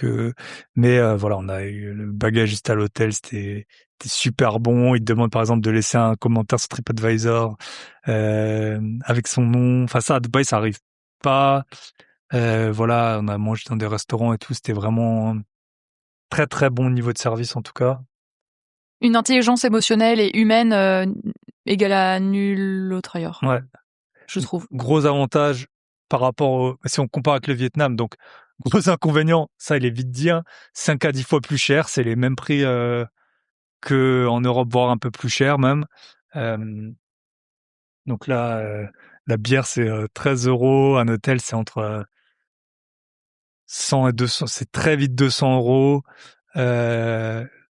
mais voilà, on a eu le bagagiste à l'hôtel, c'était super bon. Il te demande par exemple de laisser un commentaire sur TripAdvisor avec son nom. Enfin ça à Dubaï ça arrive pas. Voilà, on a mangé dans des restaurants et tout, c'était vraiment très très bon niveau de service en tout cas.
Une intelligence émotionnelle et humaine égale à nul autre ailleurs,
Ouais.
je trouve.
Gros avantage par rapport si on compare avec le Vietnam, donc gros inconvénient, ça il est vite dit, hein, 5 à 10 fois plus cher, c'est les mêmes prix que en Europe, voire un peu plus cher même. Donc là, la bière c'est 13 €, un hôtel c'est entre 100 et 200, c'est très vite 200 €.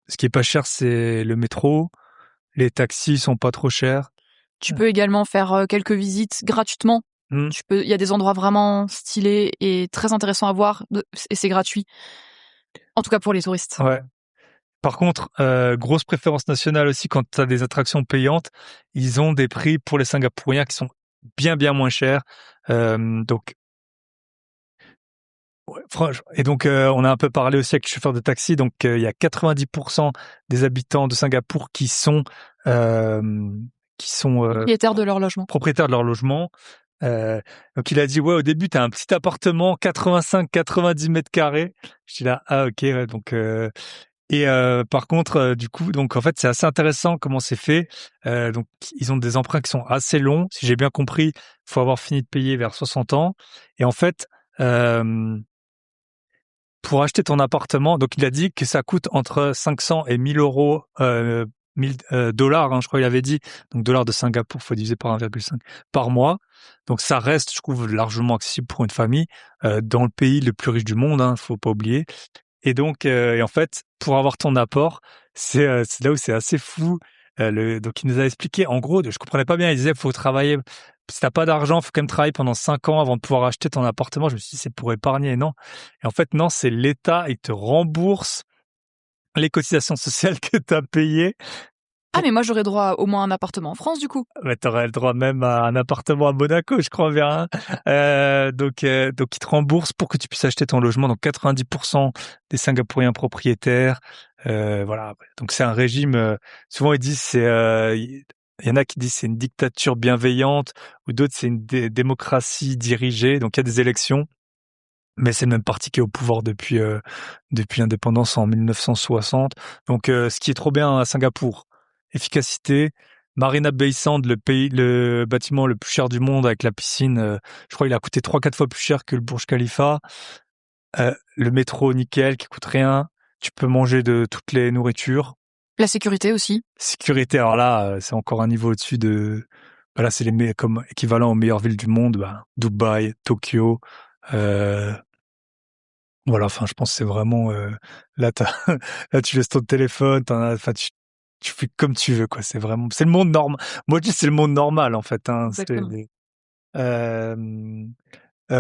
Ce qui est pas cher, c'est le métro. Les taxis sont pas trop chers.
Tu peux également faire quelques visites gratuitement.
Mmh.
Il y a des endroits vraiment stylés et très intéressants à voir et c'est gratuit. En tout cas pour les touristes.
Ouais. Par contre, grosse préférence nationale aussi quand tu as des attractions payantes, ils ont des prix pour les Singapouriens qui sont bien bien moins chers. Donc ouais, et donc on a un peu parlé aussi avec le chauffeur de taxi. Donc il y a 90% des habitants de Singapour euh, qui sont
Propriétaires de leur logement.
propriétaires de leur logement. Donc il a dit ouais au début t'as un petit appartement 85-90 mètres carrés. Je dis là ah ok ouais, donc Et par contre, du coup, donc en fait, c'est assez intéressant comment c'est fait. Donc, ils ont des emprunts qui sont assez longs. Si j'ai bien compris, faut avoir fini de payer vers 60 ans. Et en fait, euh, pour acheter ton appartement, donc il a dit que ça coûte entre 500 et 1000 euros, 1000 dollars, je crois qu'il avait dit. Donc dollars de Singapour, faut diviser par 1,5 par mois. Donc ça reste, je trouve, largement accessible pour une famille dans le pays le plus riche du monde. Faut pas oublier. Et donc, et en fait, pour avoir ton apport, c'est là où c'est assez fou. Donc, il nous a expliqué, en gros, je comprenais pas bien. Il disait, faut travailler. Si t'as pas d'argent, faut quand même travailler pendant 5 ans avant de pouvoir acheter ton appartement. Je me suis dit, c'est pour épargner, non. Et en fait, non, c'est l'État, il te rembourse les cotisations sociales que t'as payées.
Ah, mais moi, j'aurais droit à au moins un appartement en France, du coup.
Ouais, t'aurais le droit même à un appartement à Monaco, je crois bien. Donc, ils te remboursent pour que tu puisses acheter ton logement. Donc, 90% des Singapouriens propriétaires. Voilà. Donc, c'est un régime. Souvent, ils disent il y en a qui disent c'est une dictature bienveillante, ou d'autres c'est une démocratie dirigée. Donc, il y a des élections, mais c'est le même parti qui est au pouvoir depuis l'indépendance en 1960. Donc, ce qui est trop bien à Singapour, efficacité. Marina Bay Sands, le bâtiment le plus cher du monde avec la piscine, je crois qu'il a coûté 3-4 fois plus cher que le Burj Khalifa. Le métro nickel qui coûte rien. Tu peux manger de toutes les nourritures.
La sécurité aussi.
Sécurité, alors là, c'est encore un niveau au-dessus de. Bah là, c'est comme équivalent aux meilleures villes du monde, bah, Dubaï, Tokyo. Euh, Voilà, enfin, je pense que c'est vraiment là, là, tu laisses ton téléphone, enfin, tu fais comme tu veux, quoi. C'est le monde normal. Moi, je dis c'est le monde normal, en fait.
Exactement.
Euh,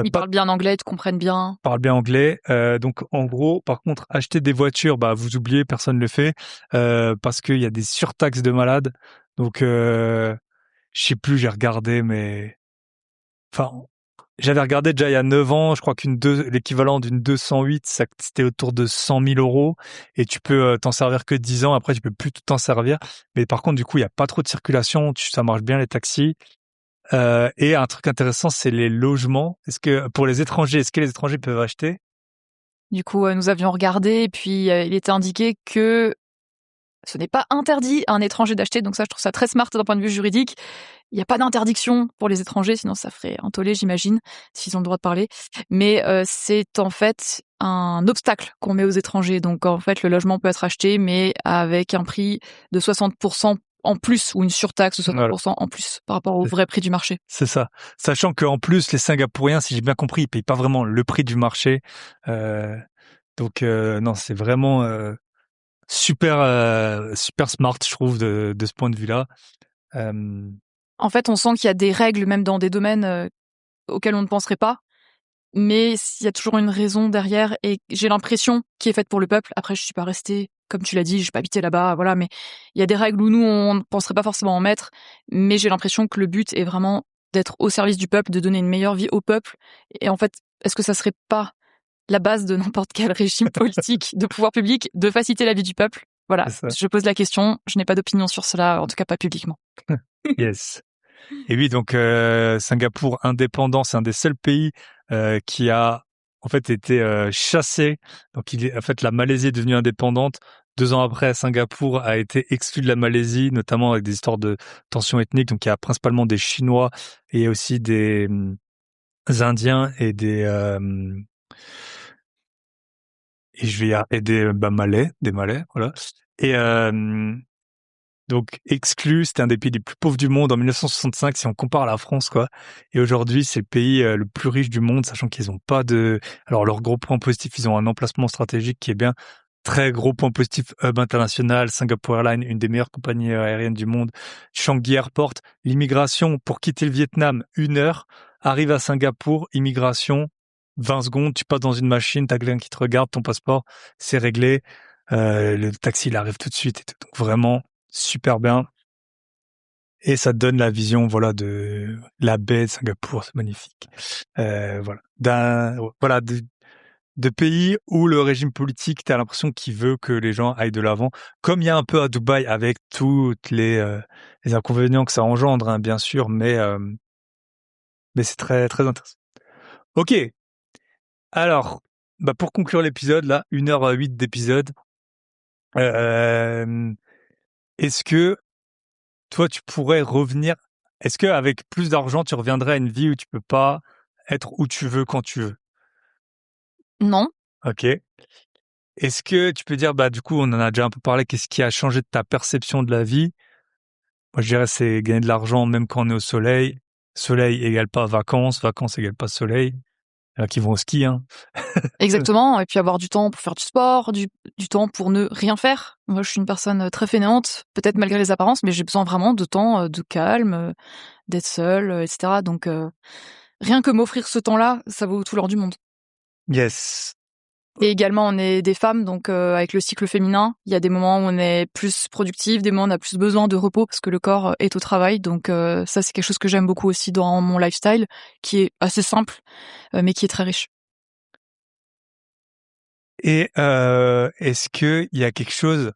Ils
pas
parlent bien anglais, ils te comprennent bien.
parle bien anglais. Donc, en gros, par contre, acheter des voitures, bah, vous oubliez, personne ne le fait parce qu'il y a des surtaxes de malades. Donc, je sais plus, j'ai regardé, mais enfin, j'avais regardé déjà il y a 9 ans, je crois l'équivalent d'une 208, c'était autour de 100 000 euros, et tu peux t'en servir que 10 ans, après tu peux plus tout t'en servir. Mais par contre, du coup, il y a pas trop de circulation, ça marche bien les taxis. Et un truc intéressant, c'est les logements. Pour les étrangers, est-ce que les étrangers peuvent acheter?
Du coup, nous avions regardé et puis il était indiqué que ce n'est pas interdit à un étranger d'acheter. Donc ça, je trouve ça très smart d'un point de vue juridique. Il n'y a pas d'interdiction pour les étrangers, sinon ça ferait un tollé, j'imagine, s'ils ont le droit de parler. Mais c'est en fait un obstacle qu'on met aux étrangers. Donc en fait, le logement peut être acheté, mais avec un prix de 60% en plus, ou une surtaxe de
Voilà,
60% en plus par rapport au vrai prix du marché.
c'est ça. Sachant qu'en plus, les Singapouriens, si j'ai bien compris, ils payent pas vraiment le prix du marché. Euh, donc non, c'est vraiment super smart, je trouve, de ce point de vue-là. Euh,
En fait, on sent qu'il y a des règles, même dans des domaines auxquels on ne penserait pas, mais il y a toujours une raison derrière et j'ai l'impression qui est faite pour le peuple. Après, je suis pas restée, comme tu l'as dit, j'ai pas habité là-bas, voilà, mais il y a des règles où nous, on ne penserait pas forcément en mettre, mais j'ai l'impression que le but est vraiment d'être au service du peuple, de donner une meilleure vie au peuple. Et en fait, est-ce que ça serait pas la base de n'importe quel régime politique, de pouvoir public, de faciliter la vie du peuple? Voilà,
c'est ça.
je pose la question, je n'ai pas d'opinion sur cela, en tout cas pas publiquement.
Yes. Et oui, donc Singapour indépendant, c'est un des seuls pays qui a en fait été chassé. Donc en fait, la Malaisie est devenue indépendante. 2 ans après, Singapour a été exclu de la Malaisie, notamment avec des histoires de tensions ethniques. Donc il y a principalement des Chinois et aussi des Indiens et des Malais, voilà. Et donc exclu, c'était un des pays les plus pauvres du monde en 1965 si on compare à la France, quoi. Et aujourd'hui, c'est le pays le plus riche du monde, sachant qu'ils ont pas de. Alors leur gros point positif, ils ont un emplacement stratégique qui est bien. Très gros point positif, hub international, Singapore Airlines, une des meilleures compagnies aériennes du monde. Changi Airport, l'immigration pour quitter le Vietnam, 1 heure. Arrive à Singapour, immigration, 20 secondes, tu passes dans une machine, t'as quelqu'un qui te regarde, ton passeport, c'est réglé. Le taxi, il arrive tout de suite et tout. Donc vraiment, super bien. Et ça te donne la vision, voilà, de la baie de Singapour, c'est magnifique. Voilà. Voilà, de pays où le régime politique, t'as l'impression qu'il veut que les gens aillent de l'avant. Comme il y a un peu à Dubaï avec toutes les inconvénients que ça engendre, hein, bien sûr, mais c'est très, très intéressant. Ok. Alors, bah, pour conclure l'épisode, là, 1h08 d'épisode. Euh, est-ce que toi, tu pourrais revenir? Est-ce que avec plus d'argent, tu reviendrais à une vie où tu peux pas être où tu veux quand tu veux?
Non.
Ok. Est-ce que tu peux dire, bah du coup, on en a déjà un peu parlé, qu'est-ce qui a changé de ta perception de la vie? Moi, je dirais c'est gagner de l'argent même quand on est au soleil. Soleil égale pas vacances, vacances égale pas soleil. Il y en a qui vont au ski, hein.
Exactement, et puis avoir du temps pour faire du sport, du temps pour ne rien faire. Moi, je suis une personne très fainéante, peut-être malgré les apparences, mais j'ai besoin vraiment de temps, de calme, d'être seule, etc. Donc, rien que m'offrir ce temps-là, ça vaut tout l'or du monde.
Yes.
Et également, on est des femmes, donc avec le cycle féminin, il y a des moments où on est plus productive, des moments où on a plus besoin de repos parce que le corps est au travail. Donc ça, c'est quelque chose que j'aime beaucoup aussi dans mon lifestyle, qui est assez simple, mais qui est très riche.
Et est-ce que il y a quelque chose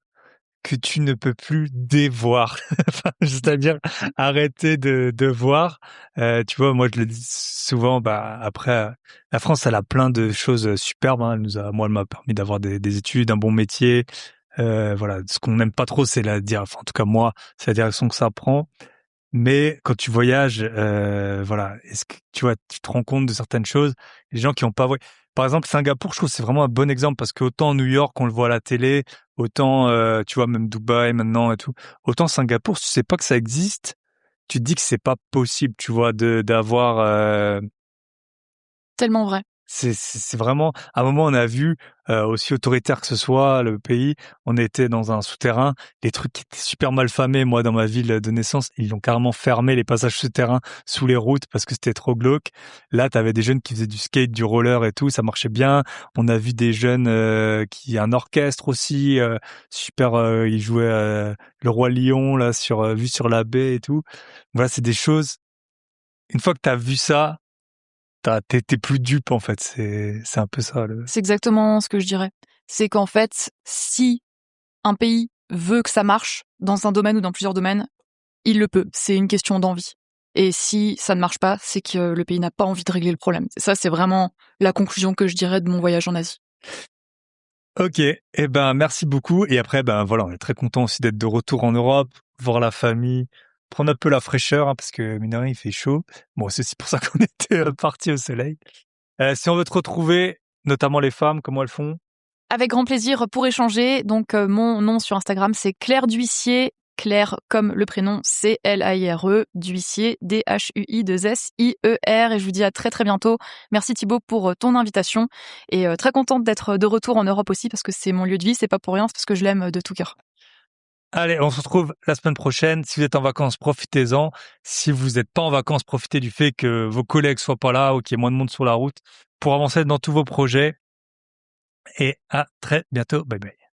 que tu ne peux plus dévoir, enfin, c'est-à-dire arrêter de voir. Tu vois, moi je le dis souvent. Bah après, la France, elle a plein de choses superbes. Hein. Elle m'a permis d'avoir des études, un bon métier. Voilà, ce qu'on n'aime pas trop, c'est enfin, en tout cas moi, c'est la direction que ça prend. Mais quand tu voyages, voilà, est-ce que tu vois, tu te rends compte de certaines choses, les gens qui ont pas voyagé. Par exemple, Singapour, je trouve que c'est vraiment un bon exemple parce que autant New York, on le voit à la télé, autant, tu vois, même Dubaï maintenant et tout, autant Singapour, si tu sais pas que ça existe, tu te dis que c'est pas possible, tu vois, d'avoir,
Tellement vrai.
c'est vraiment à un moment on a vu aussi autoritaire que ce soit le pays, on était dans un souterrain, les trucs qui étaient super mal famés. Moi dans ma ville de naissance, ils ont carrément fermé les passages souterrains sous les routes parce que c'était trop glauque. Là, t'avais des jeunes qui faisaient du skate, du roller et tout, ça marchait bien. On a vu des jeunes qui un orchestre aussi super, ils jouaient le Roi Lion là sur vue sur la baie et tout. Voilà, c'est des choses. Une fois que t'as vu ça, t'es plus dupe en fait, c'est un peu ça le.
C'est exactement ce que je dirais. C'est qu'en fait, si un pays veut que ça marche dans un domaine ou dans plusieurs domaines, il le peut. C'est une question d'envie. Et si ça ne marche pas, c'est que le pays n'a pas envie de régler le problème. Ça, c'est vraiment la conclusion que je dirais de mon voyage en Asie.
Ok, eh ben merci beaucoup. Et après, ben voilà, on est très content aussi d'être de retour en Europe, voir la famille, prendre un peu la fraîcheur, hein, parce que mine de rien, il fait chaud. Bon, c'est aussi pour ça qu'on était parti au soleil. Si on veut te retrouver, notamment les femmes, comment elles font?
Avec grand plaisir pour échanger. Donc, mon nom sur Instagram, c'est Claire D'Huissier. Claire comme le prénom C-L-A-I-R-E, D'Huissier, D-H-U-I-2-S-I-E-R. Et je vous dis à très très bientôt. Merci Thibaut pour ton invitation. Et très contente d'être de retour en Europe aussi parce que c'est mon lieu de vie. C'est pas pour rien, c'est parce que je l'aime de tout cœur.
Allez, on se retrouve la semaine prochaine. Si vous êtes en vacances, profitez-en. Si vous n'êtes pas en vacances, profitez du fait que vos collègues soient pas là ou qu'il y ait moins de monde sur la route pour avancer dans tous vos projets. Et à très bientôt. Bye bye.